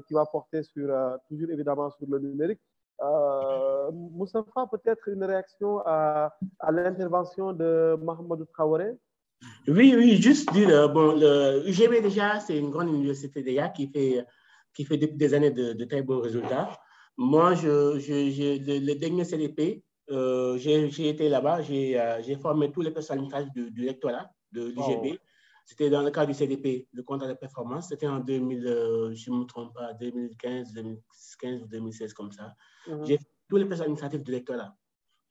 S1: qui va porter sur, toujours évidemment sur le numérique. Moustapha, peut-être une réaction à l'intervention de Mahamadou Traoré?
S2: Oui, oui, juste dire, bon, le UGB déjà, c'est une grande université déjà qui fait depuis des années de très bons résultats. Moi, le dernier CDP, j'ai été là-bas, j'ai formé tous les personnels du rectorat de l'UGB. Wow. C'était dans le cadre du CDP, le contrat de performance. C'était en 2000, je ne me trompe pas, 2015 ou 2016, comme ça. J'ai fait tous les personnels administratifs du rectorat.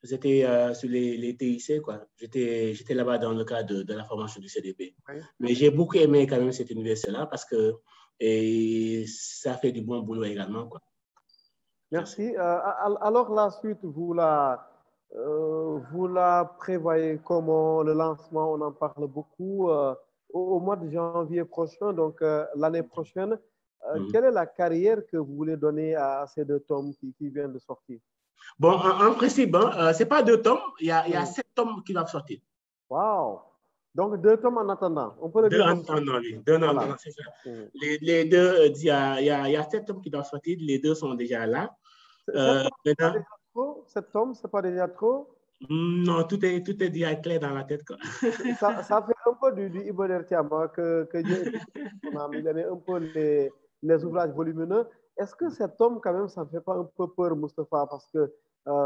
S2: C'était sur les TIC, quoi. J'étais là-bas dans le cadre de la formation du CDP. Oui. Mais j'ai beaucoup aimé quand même cette université-là parce que ça fait du bon boulot également, quoi.
S1: Merci. Alors, la suite, vous la prévoyez comment? Le lancement, on en parle beaucoup. Au mois de janvier prochain, donc l'année prochaine, quelle est la carrière que vous voulez donner à ces 2 tomes qui viennent de sortir?
S2: Bon, en principe, ce n'est pas 2 tomes, il y a 7 tomes qui doivent sortir.
S1: Wow! Donc 2 tomes en attendant. On peut le dire comme ça.
S2: Oui. 2 en attendant, c'est ça. Les 2, il y a 7 tomes qui doivent sortir, les 2 sont déjà là.
S1: 7 tomes, c'est pas déjà trop?
S2: Non, tout est déjà clair dans la tête, quoi.
S1: ça fait un peu du Ibo Der Thiam que il aimait un peu les ouvrages volumineux. Est-ce que cet homme, quand même, ça ne fait pas un peu peur, Moustapha? Parce que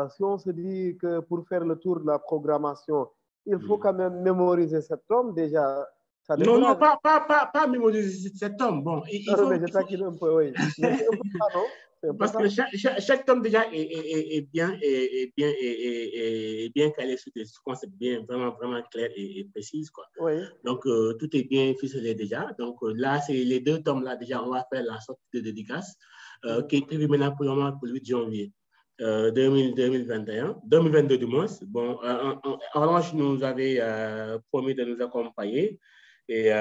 S1: si on se dit que pour faire le tour de la programmation, il faut quand même mémoriser cet homme, déjà. Ça
S2: non, pas mémoriser cet homme. Bon, il faut...
S1: Mais je taquine un peu, oui. Mais c'est un peu ça, non?
S2: Parce que chaque tome déjà est bien calé sur des concepts vraiment clairs et précis, quoi.
S1: Oui.
S2: Donc, tout est bien ficelé déjà. Donc, là, c'est les 2 tomes là, déjà, on va faire la sortie de dédicace qui est prévue maintenant pour le 8 janvier 2022 du moins. Bon, Orange nous avait promis de nous accompagner. Et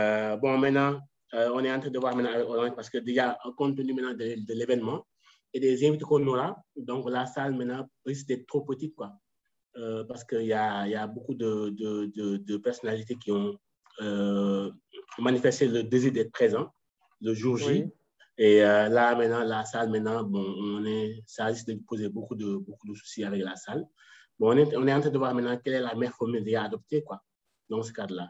S2: bon, maintenant, on est en train de voir maintenant avec Orange parce que déjà, compte tenu maintenant de l'événement, et des invités qu'on aura. Donc, la salle, maintenant, risque d'être trop petite, quoi. Parce qu'il y a beaucoup de personnalités qui ont manifesté le désir d'être présents le jour J. Oui. Et là, maintenant, la salle, maintenant, bon, ça risque de poser beaucoup de soucis avec la salle. Bon, on est en train de voir maintenant quelle est la meilleure formule à adopter, quoi, dans ce cadre-là.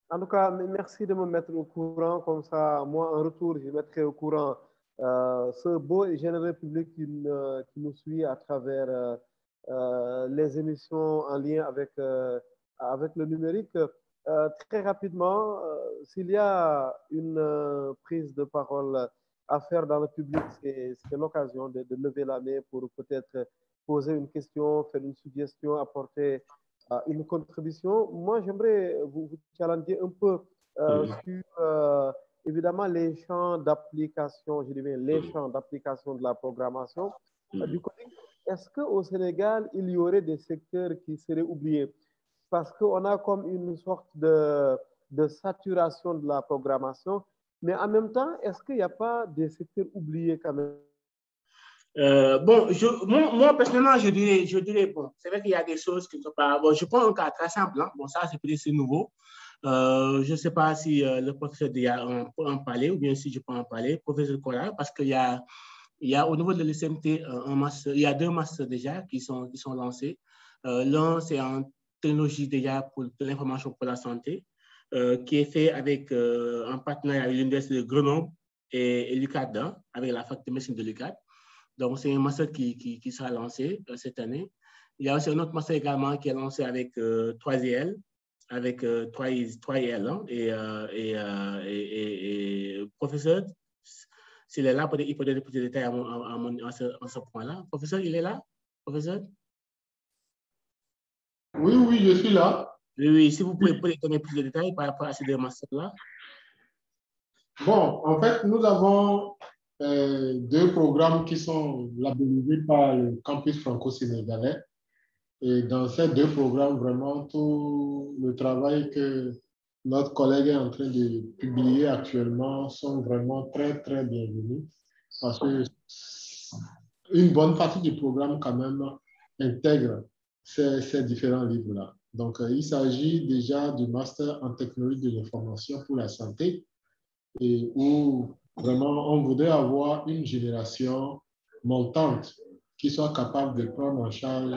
S1: En tout cas, merci de me mettre au courant. Comme ça, moi, en retour, je mettrai au courant ce beau et généreux public qui nous suit à travers les émissions en lien avec le numérique. Très rapidement, s'il y a une prise de parole à faire dans le public, c'est l'occasion de lever la main pour peut-être poser une question, faire une suggestion, apporter une contribution. Moi, j'aimerais vous challenger un peu sur évidemment les champs d'application, je dis bien les champs d'application de la programmation du coding. Est-ce qu'au Sénégal, il y aurait des secteurs qui seraient oubliés? Parce qu'on a comme une sorte de saturation de la programmation, mais en même temps, est-ce qu'il n'y a pas des secteurs oubliés quand même?
S2: Bon, moi, personnellement, je dirais bon, c'est vrai qu'il y a des choses qui ne sont pas... Bon, je prends un cas très simple. Hein. Bon, ça, c'est peut-être nouveau. Je ne sais pas si le professeur peut en parler ou bien si je peux en parler, professeur Kola, parce qu'il y a au niveau de l'ICMT, il y a 2 masters déjà qui sont lancés. L'un, c'est en technologie déjà pour l'information pour la santé, qui est fait en partenariat avec l'Université de Grenoble et l'UCAD, avec la faculté de médecine de l'UCAD. Donc, c'est un master qui sera lancé cette année. Il y a aussi un autre master également qui est lancé avec 3IL, avec 3IL. Hein, et professeur, s'il est là, il peut donner plus de détails à ce point-là. Professeur, il est là? Professeur?
S5: Oui, je suis là.
S2: Oui, si vous pouvez donner plus de détails par rapport à ces 2 masters-là.
S5: Bon, en fait, nous avons 2 programmes qui sont labellisés par le campus franco-sénégalais. Et dans ces 2 programmes, vraiment, tout le travail que notre collègue est en train de publier actuellement sont vraiment très, très bienvenus. Parce que une bonne partie du programme, quand même, intègre ces différents livres-là. Donc, il s'agit déjà du master en technologie de l'information pour la santé, et où vraiment on voudrait avoir une génération montante qui soit capable de prendre en charge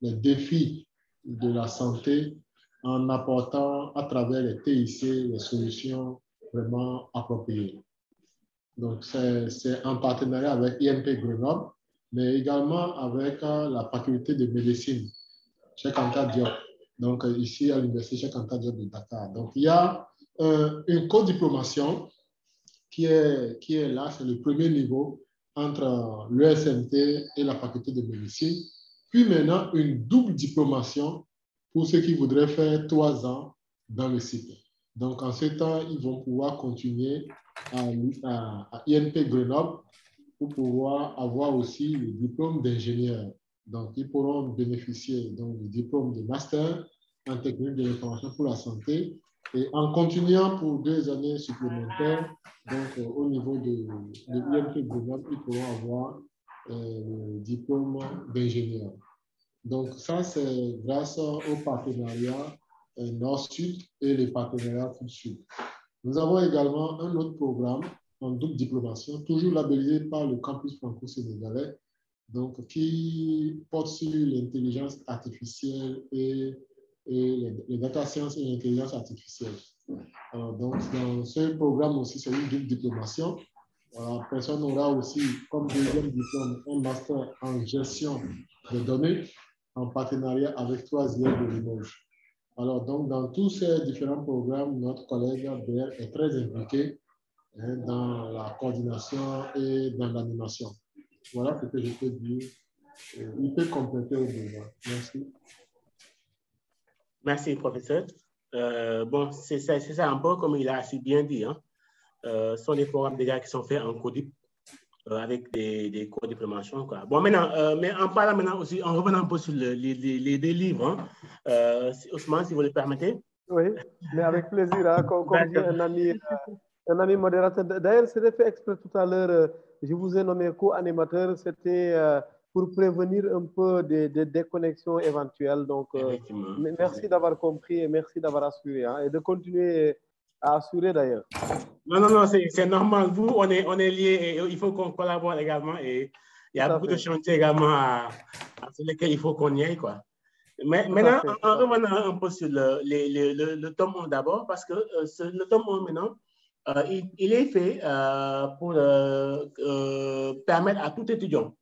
S5: les défis de la santé en apportant à travers les TIC les solutions vraiment appropriées. Donc, c'est en partenariat avec INP Grenoble, mais également avec la faculté de médecine, Cheikh Anta Diop. Donc, ici à l'université Cheikh Anta Diop de Dakar. Donc, il y a une co-diplomation qui est là, c'est le premier niveau entre l'ESMT et la faculté de médecine. Puis maintenant, une double diplomation pour ceux qui voudraient faire 3 ans dans le cycle. Donc, en ce temps, ils vont pouvoir continuer à INP Grenoble pour pouvoir avoir aussi le diplôme d'ingénieur. Donc, ils pourront bénéficier donc, du diplôme de master en technique de l'information pour la santé et en continuant pour 2 années supplémentaires, donc au niveau de INP Grenoble, ils pourront avoir le diplôme d'ingénieur. Donc, ça, c'est grâce au partenariat Nord-Sud et les partenariats Sud-Sud. Nous avons également un autre programme en double diplomation, toujours labellisé par le campus franco-sénégalais, donc qui porte sur l'intelligence artificielle et les data science et l'intelligence artificielle. Alors, donc, dans ce programme aussi, c'est une double diplomation. La personne aura aussi comme deuxième diplôme un master en gestion de données en partenariat avec 3IEL de Limoges. Alors, donc, dans tous ces différents programmes, notre collègue BR est très impliqué dans la coordination et dans l'animation. Voilà ce que je peux dire. Il peut compléter au besoin. Merci.
S2: Merci, professeur. Bon, c'est ça un peu comme il a assez bien dit. Hein. Ce sont des programmes déjà qui sont faits en codip avec des cours de diplomation. Quoi. Bon, maintenant, mais en parlant maintenant aussi, en revenant un peu sur les livres, hein, Ousmane, si vous le permettez.
S1: Oui, mais avec plaisir, hein, comme dit un ami modérateur. D'ailleurs, c'était fait exprès tout à l'heure, je vous ai nommé co-animateur, c'était pour prévenir un peu des déconnexions éventuelles. Donc, merci d'avoir compris et merci d'avoir assuré, hein, et de continuer à assurer d'ailleurs.
S2: Non, c'est normal. Vous, on est liés et il faut qu'on collabore également. Et il y a beaucoup de chantiers également sur lesquels il faut qu'on y aille, quoi. Mais maintenant, en revenant un peu sur le tome 1 d'abord, parce que le tome 1 maintenant, il est fait pour permettre à tout étudiant,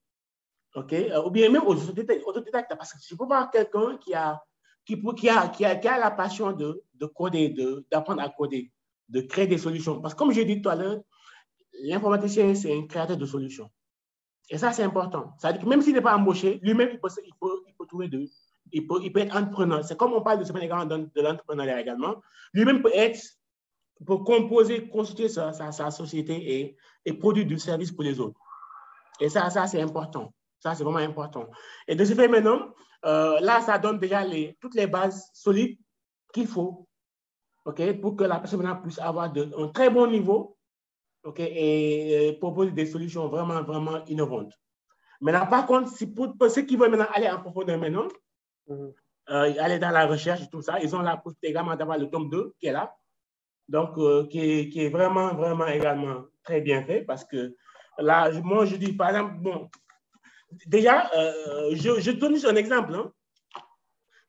S2: ou bien même aux autodidactes, parce que je peux voir quelqu'un qui a la passion de coder, d'apprendre à coder, de créer des solutions. Parce que comme j'ai dit tout à l'heure, l'informaticien, c'est un créateur de solutions. Et ça, c'est important. Ça veut dire que même s'il n'est pas embauché, lui-même, il peut trouver il peut être entrepreneur. C'est comme on parle de ce de l'entrepreneuriat également. Lui-même peut composer, constituer sa société et produire du service pour les autres. Et ça c'est important. Ça, c'est vraiment important. Et de ce fait, maintenant, là, ça donne déjà toutes les bases solides qu'il faut, pour que la personne maintenant puisse avoir un très bon niveau, et proposer des solutions vraiment, vraiment innovantes. Maintenant, par contre, pour ceux qui veulent maintenant aller en profondeur maintenant, aller dans la recherche et tout ça, ils ont la possibilité également d'avoir le tome 2 qui est là, donc qui est vraiment, vraiment également très bien fait, parce que là, moi, je dis, par exemple, bon, déjà, je donne juste un exemple. Hein.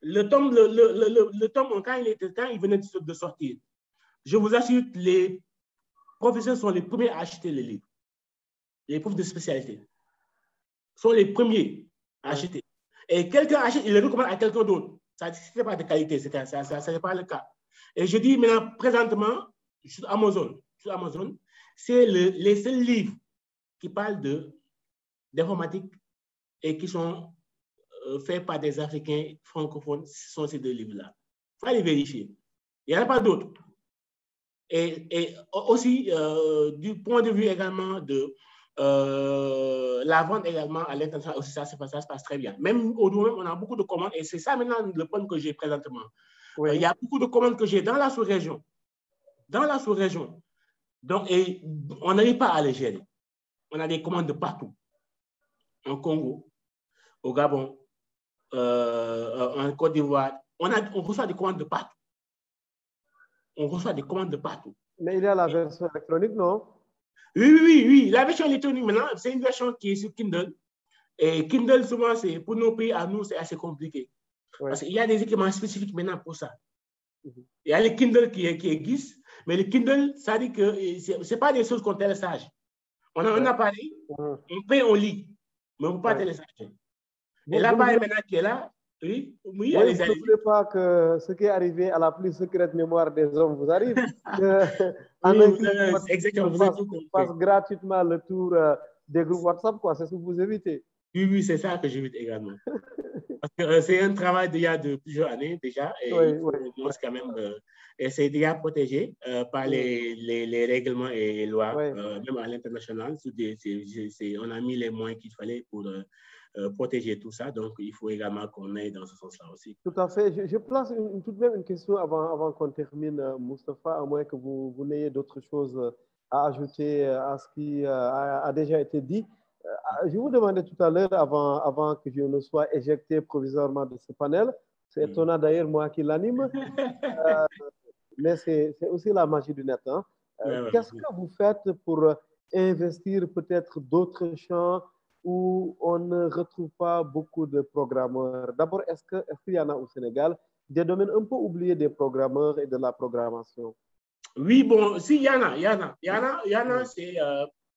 S2: Le tome, quand il venait de sortir, je vous assure, les professeurs sont les premiers à acheter les livres. Les profs de spécialité sont les premiers à acheter. Et quelqu'un achète, il le recommande à quelqu'un d'autre. Ça n'est pas de qualité, ça n'est pas le cas. Et je dis maintenant, présentement, sur Amazon, c'est les seuls livres qui parlent d'informatique et qui sont faits par des Africains francophones, ce sont ces 2 livres-là. Il faut les vérifier. Il n'y en a pas d'autres. Et aussi, du point de vue également de la vente également à l'international, aussi ça se passe très bien. Même au Domaine, on a beaucoup de commandes et c'est ça maintenant le point que j'ai présentement. Oui. Il y a beaucoup de commandes que j'ai dans la sous-région. Donc, et on n'arrive pas à les gérer. On a des commandes de partout. En Congo, au Gabon, en Côte d'Ivoire. On reçoit des commandes de partout.
S1: Mais il y a la version électronique, non?
S2: Oui. La version électronique, maintenant, c'est une version qui est sur Kindle. Et Kindle, souvent, pour nos pays, à nous, c'est assez compliqué.
S1: Ouais.
S2: Parce qu'il y a des équipements spécifiques maintenant pour ça. Il y a le Kindle qui existent, mais le Kindle, ça dit que ce n'est pas des choses qu'on télécharge. On a un appareil, on paye, on lit, mais on ne peut pas télécharger. Et l'appareil maintenant qui est là, oui,
S1: vous ne voulez pas que ce qui est arrivé à la plus secrète mémoire des hommes vous arrive.
S2: Exactement.
S1: Vous passe gratuitement le tour des groupes WhatsApp, quoi. C'est ce que vous évitez.
S2: Oui, c'est ça que j'évite également. Parce que c'est un travail déjà de plusieurs années déjà, et quand même, et c'est déjà protégé par les règlements et lois, même à l'international. On a mis les moyens qu'il fallait pour protéger tout ça, donc il faut également qu'on aille dans ce sens-là aussi.
S1: Tout à fait. Je place tout de même une question avant qu'on termine, Moustapha, à moins que vous n'ayez d'autres choses à ajouter à ce qui a déjà été dit. Je vous demandais tout à l'heure, avant que je ne sois éjecté provisoirement de ce panel, c'est étonnant d'ailleurs, moi qui l'anime, mais c'est aussi la magie du net. Hein. Qu'est-ce que vous faites pour investir peut-être d'autres champs où on ne retrouve pas beaucoup de programmeurs? D'abord, est-ce qu'il y en a au Sénégal des domaines un peu oubliés des programmeurs et de la programmation?
S2: Oui, bon, si, il y en a, c'est...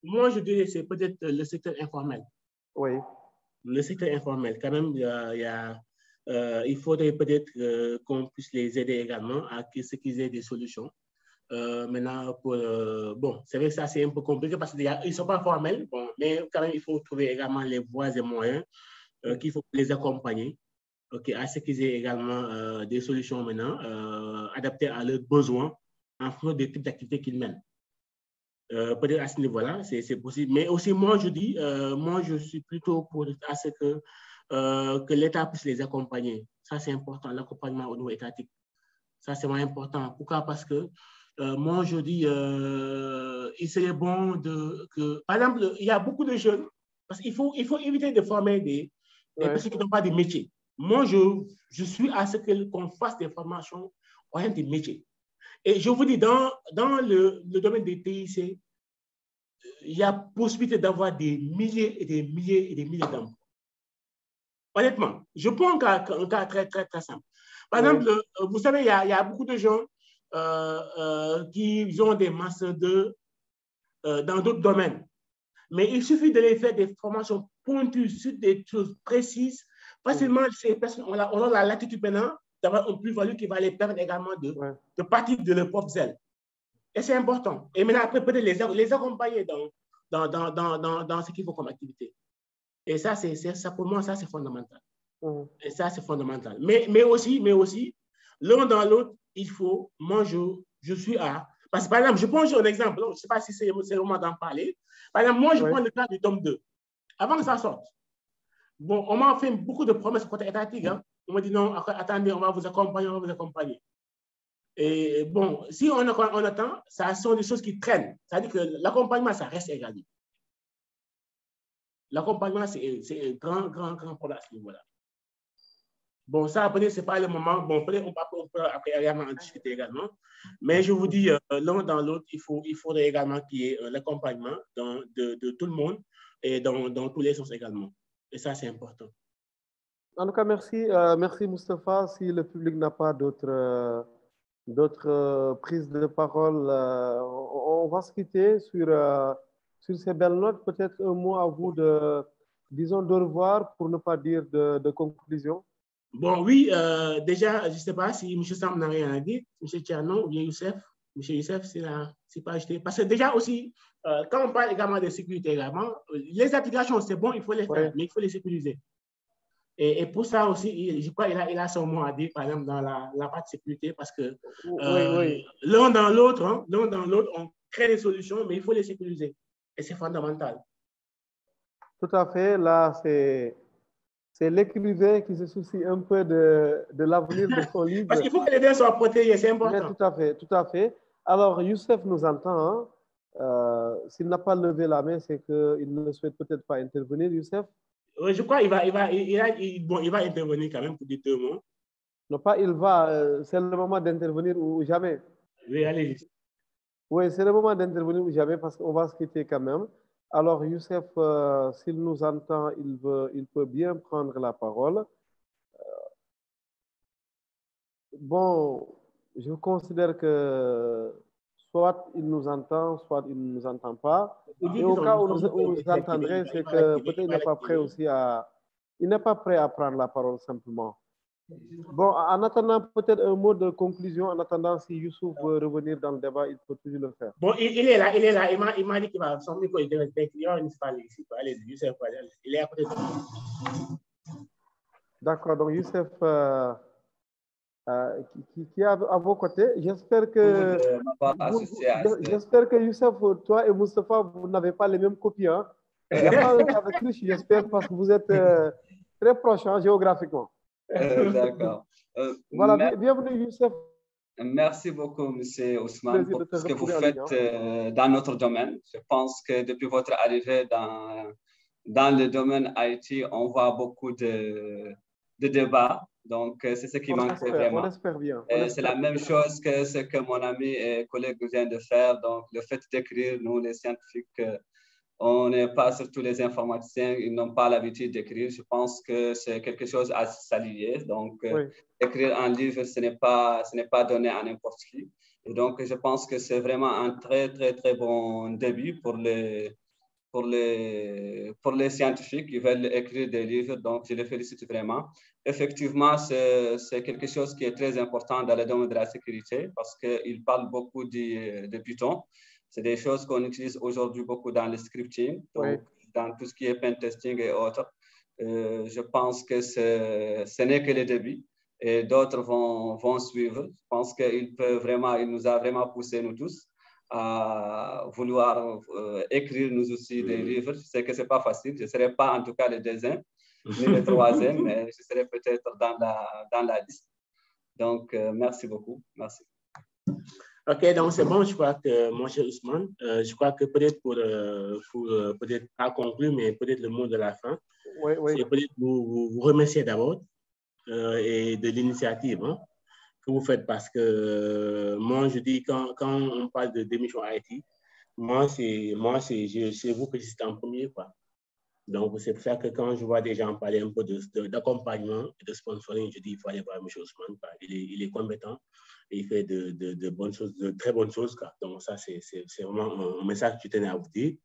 S2: moi, je dirais que c'est peut-être le secteur informel.
S1: Oui. Le
S2: secteur informel, quand même, il faudrait peut-être qu'on puisse les aider également à ce qu'ils aient des solutions. Maintenant, bon, c'est vrai que ça, c'est un peu compliqué parce qu'ils ne sont pas formels, bon, mais quand même, il faut trouver également les voies et moyens qu'il faut les accompagner, à ce qu'ils aient également des solutions maintenant adaptées à leurs besoins en fonction des types d'activités qu'ils mènent. Peut-être à ce niveau-là, c'est possible. Mais aussi, moi, je dis, moi, je suis plutôt pour à ce que l'État puisse les accompagner. Ça, c'est important, l'accompagnement au niveau étatique. Ça, c'est vraiment important. Pourquoi? Parce que moi, je dis, il serait bon que... Par exemple, il y a beaucoup de jeunes, parce qu'il faut éviter de former des personnes qui n'ont pas de métier. Moi, je suis à ce qu'on fasse des formations orientées des métiers. Et je vous dis, dans le domaine des TIC, il y a possibilité d'avoir des milliers et des milliers et des milliers d'emplois. Honnêtement, je prends un cas très, très, très simple. Par exemple, vous savez, il y a beaucoup de gens qui ont des masters dans d'autres domaines. Mais il suffit de les faire des formations pointues sur des choses précises. Facilement, ces personnes ont la latitude maintenant d'avoir une plus-value qui va les permettre également de partir de leur propre zèle. Et c'est important. Et maintenant, après, peut-être les accompagner dans ce qu'il faut comme activité. Et ça, pour moi, ça, c'est fondamental. Et ça, c'est fondamental. Mais aussi, l'un dans l'autre, il faut, moi, je suis à... Parce que, par exemple, je prends un exemple, je ne sais pas si c'est le moment d'en parler. Par exemple, moi, je prends le cas du tome 2. Avant que ça sorte, bon, on m'a fait beaucoup de promesses côté étatique. Hein. On m'a dit non, attendez, on va vous accompagner, Et bon, si on attend, ça sont des choses qui traînent. C'est-à-dire que l'accompagnement, ça reste également. L'accompagnement, c'est un grand problème à ce niveau-là. Bon, ça, après, ce n'est pas le moment. Bon, on peut après également en discuter également. Mais je vous dis, l'un dans l'autre, il faudrait également qu'il y ait l'accompagnement de tout le monde et dans tous les sens également. Et ça, c'est important.
S1: En tout cas, merci. Merci, Moustapha. Si le public n'a pas d'autres prises de parole, on va se quitter sur ces belles notes. Peut-être un mot à vous disons, de revoir pour ne pas dire de conclusion.
S2: Bon, oui, déjà, je ne sais pas si M. Sam n'a rien à dire, M. Tcherno ou bien Youssef. M. Youssef, c'est pas ajouté. Parce que déjà aussi, quand on parle également de sécurité également, les applications, c'est bon, il faut les faire, mais il faut les sécuriser. Et pour ça aussi, je crois qu'il a son mot à dire, par exemple, dans la partie sécurité, parce que l'un dans l'autre, on crée des solutions, mais il faut les sécuriser. Et c'est fondamental.
S1: Tout à fait. Là, c'est l'écrivain qui se soucie un peu de l'avenir de son livre.
S2: Parce qu'il faut que les deux soient protégés, c'est important.
S1: Mais tout à fait. Alors, Youssef nous entend. Hein. S'il n'a pas levé la main, c'est qu'il ne souhaite peut-être pas intervenir, Youssef.
S2: Oui, je crois qu'il va intervenir quand même pour dire 2 mots.
S1: Non, pas il va, c'est le moment d'intervenir ou jamais.
S2: Oui, allez-y.
S1: Oui, c'est le moment d'intervenir ou jamais parce qu'on va se quitter quand même. Alors, Youssef, s'il nous entend, il peut bien prendre la parole. Bon, je considère que soit il nous entend, soit il ne nous entend pas. Et au cas où vous entendrez, c'est que peut-être il n'est pas prêt aussi il n'est pas prêt à prendre la parole simplement. Bon, en attendant, peut-être un mot de conclusion, en attendant, si Youssouf veut revenir dans le débat, il peut toujours le faire.
S2: Bon, il est là, il m'a dit qu'il va son micro, il devait être client, il ne pas ici. Allez-y, Youssef, il est à côté de nous.
S1: D'accord, donc Youssef, qui est à vos côtés, j'espère que Youssef, toi et Moustapha, vous n'avez pas les mêmes copies. Hein? Il n'y a pas un cas de triche, j'espère, parce que vous êtes très proches hein, géographiquement.
S9: D'accord.
S1: Voilà, bienvenue Youssef.
S9: Merci beaucoup, M. Ousmane, pour ce que vous faites dans notre domaine. Je pense que depuis votre arrivée dans le domaine IT, on voit beaucoup de débats. Donc, c'est ce qui manquait vraiment.
S1: On espère bien.
S9: C'est la même chose que ce que mon ami et collègue vient de faire. Donc, le fait d'écrire, nous, les scientifiques, on n'est pas, surtout les informaticiens, ils n'ont pas l'habitude d'écrire. Je pense que c'est quelque chose à saluer. Donc, écrire un livre, ce n'est pas donné à n'importe qui. Et donc, je pense que c'est vraiment un très, très, très bon début pour les scientifiques qui veulent écrire des livres. Donc, je les félicite vraiment. Effectivement, c'est quelque chose qui est très important dans le domaine de la sécurité parce qu'il parle beaucoup de Python. C'est des choses qu'on utilise aujourd'hui beaucoup dans le scripting, donc dans tout ce qui est pen testing et autres. Je pense que ce n'est que le début et d'autres vont suivre. Je pense qu'il nous a vraiment poussé, nous tous, à vouloir écrire nous aussi des livres. Je sais que ce n'est pas facile. Je ne serai pas en tout cas le deuxième, ni le troisième, mais je serai peut-être dans la liste. Donc, merci beaucoup. Merci.
S2: Ok, donc c'est bon, je crois que, mon cher Ousmane, je crois que peut-être pour peut-être pas conclure, mais peut-être le mot de la fin, c'est peut-être vous remercier d'abord et de l'initiative hein, que vous faites parce que moi, je dis, quand on parle de démission IT, moi, c'est vous que c'est en premier, quoi. Donc, c'est pour ça que quand je vois des gens parler un peu d'accompagnement et de sponsoring, je dis, il faut aller voir M. Ousmane. Il est compétent et il fait de bonnes choses, de très bonnes choses. Quoi. Donc, ça, c'est vraiment un message que je tenais à vous dire.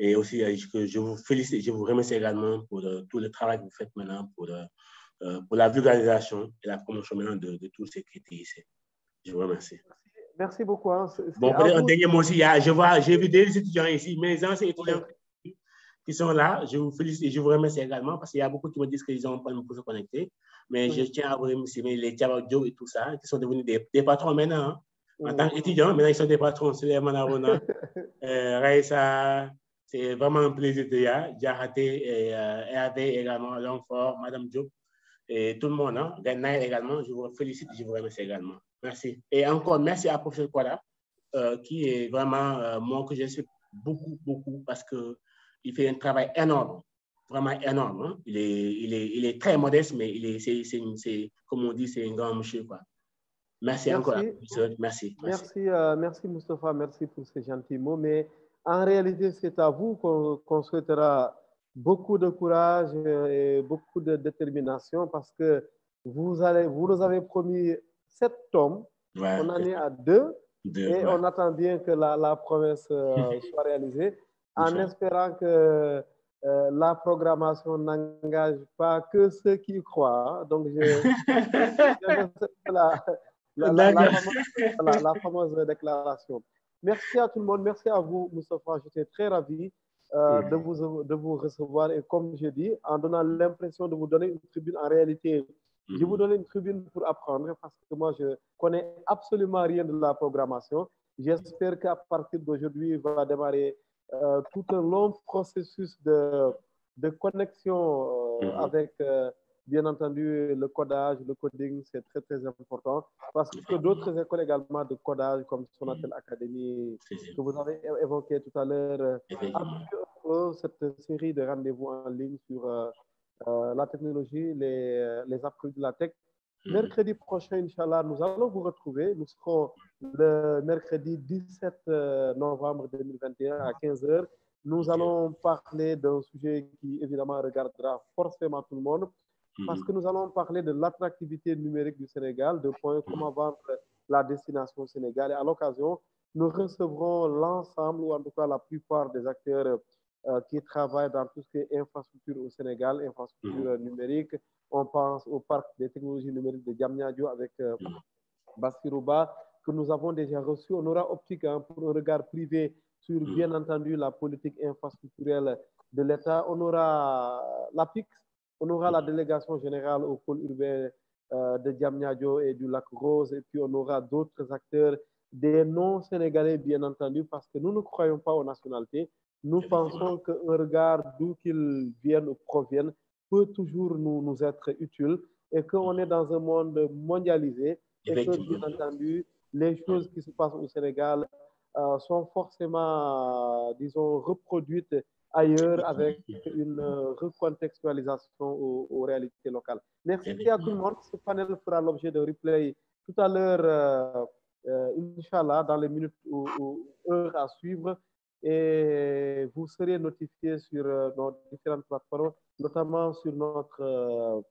S2: Et aussi, je vous félicite, je vous remercie également pour tout le travail que vous faites maintenant pour la vulgarisation et la promotion maintenant de tout ce qui était ici. Je vous remercie.
S1: Merci beaucoup. Hein.
S2: Bon, peut-être un dernier mot aussi. J'ai vu des étudiants ici, mes anciens étudiants qui sont là. Je vous félicite et je vous remercie également parce qu'il y a beaucoup qui me disent qu'ils ont un problème pour se connecter. Mais je tiens à vous remercier les Tiabadio et tout ça, qui sont devenus des patrons maintenant. Hein. En tant qu'étudiants, maintenant ils sont des patrons. C'est Manarona, Raïssa, c'est vraiment un plaisir de Diaraté, Hervé également, Longfort, Madame Diop et tout le monde. Hein. Ganaï également, je vous félicite et je vous remercie également. Merci. Et encore, merci à professeur Kwada, qui est vraiment, moi que je suis beaucoup parce que il fait un travail énorme, vraiment énorme. Hein? Il est très modeste, mais comme on dit, c'est un grand monsieur. Quoi. Merci encore. Merci.
S1: Merci Moustapha, merci pour ces gentils mots. Mais en réalité, c'est à vous qu'on souhaitera beaucoup de courage et beaucoup de détermination parce que vous nous avez promis 7 tomes. Ouais, on en est à 2 et on attend bien que la promesse soit réalisée. En espérant que la programmation n'engage pas que ceux qui y croient. Donc, la fameuse déclaration. Merci à tout le monde. Merci à vous, Moustapha. J'étais très ravi de vous recevoir. Et comme je dis, en donnant l'impression de vous donner une tribune, en réalité, je vous donne une tribune pour apprendre parce que moi, je connais absolument rien de la programmation. J'espère qu'à partir d'aujourd'hui, il va démarrer tout un long processus de connexion avec, bien entendu, le codage, le coding, c'est très, très important. Parce que d'autres écoles également de codage, comme Sonatel Academy, que vous avez évoqué tout à l'heure, cette série de rendez-vous en ligne sur la technologie, les appris de la tech. Mercredi prochain, Inch'Allah, nous allons vous retrouver. Nous serons le mercredi 17 novembre 2021 à 15h. Nous allons parler d'un sujet qui, évidemment, regardera forcément tout le monde, parce que nous allons parler de l'attractivité numérique du Sénégal, de comment vendre la destination Sénégal. Et à l'occasion, nous recevrons l'ensemble, ou en tout cas la plupart des acteurs qui travaillent dans tout ce qui est infrastructure au Sénégal, infrastructure numérique. On pense au parc des technologies numériques de Diamniadio avec Baskirouba, que nous avons déjà reçu. On aura Optique pour un regard privé sur, bien entendu, la politique infrastructurelle de l'État. On aura l'APIX, on aura la délégation générale au pôle urbain de Diamniadio et du Lac Rose, et puis on aura d'autres acteurs, des non-sénégalais, bien entendu, parce que nous ne croyons pas aux nationalités. Nous pensons qu'un regard d'où qu'ils viennent ou proviennent peut toujours nous être utile, et qu'on est dans un monde mondialisé, et que, bien entendu, les choses qui se passent au Sénégal sont forcément, disons, reproduites ailleurs avec une recontextualisation aux réalités locales. Merci à tout le monde. Ce panel fera l'objet de replay tout à l'heure, Inch'Allah, dans les minutes ou heures à suivre. Et vous serez notifiés sur nos différentes plateformes, notamment sur notre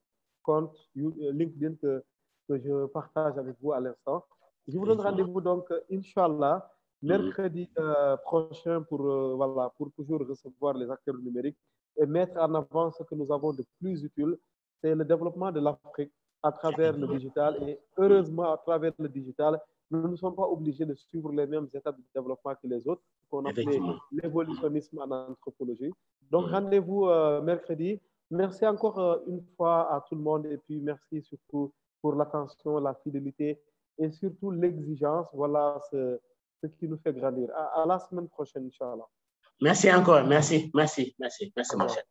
S1: compte LinkedIn que je partage avec vous à l'instant. Je vous donne rendez-vous donc, Inch'Allah, mercredi prochain pour toujours recevoir les acteurs numériques et mettre en avant ce que nous avons de plus utile, c'est le développement de l'Afrique à travers le digital. Et heureusement, à travers le digital, nous ne sommes pas obligés de suivre les mêmes étapes de développement que les autres, qu'on appelle l'évolutionnisme en anthropologie. Donc, rendez-vous mercredi. Merci encore une fois à tout le monde, et puis merci surtout pour l'attention, la fidélité et surtout l'exigence. Voilà ce qui nous fait grandir. À la semaine prochaine, Inch'Allah.
S2: Merci encore. Merci, mon cher.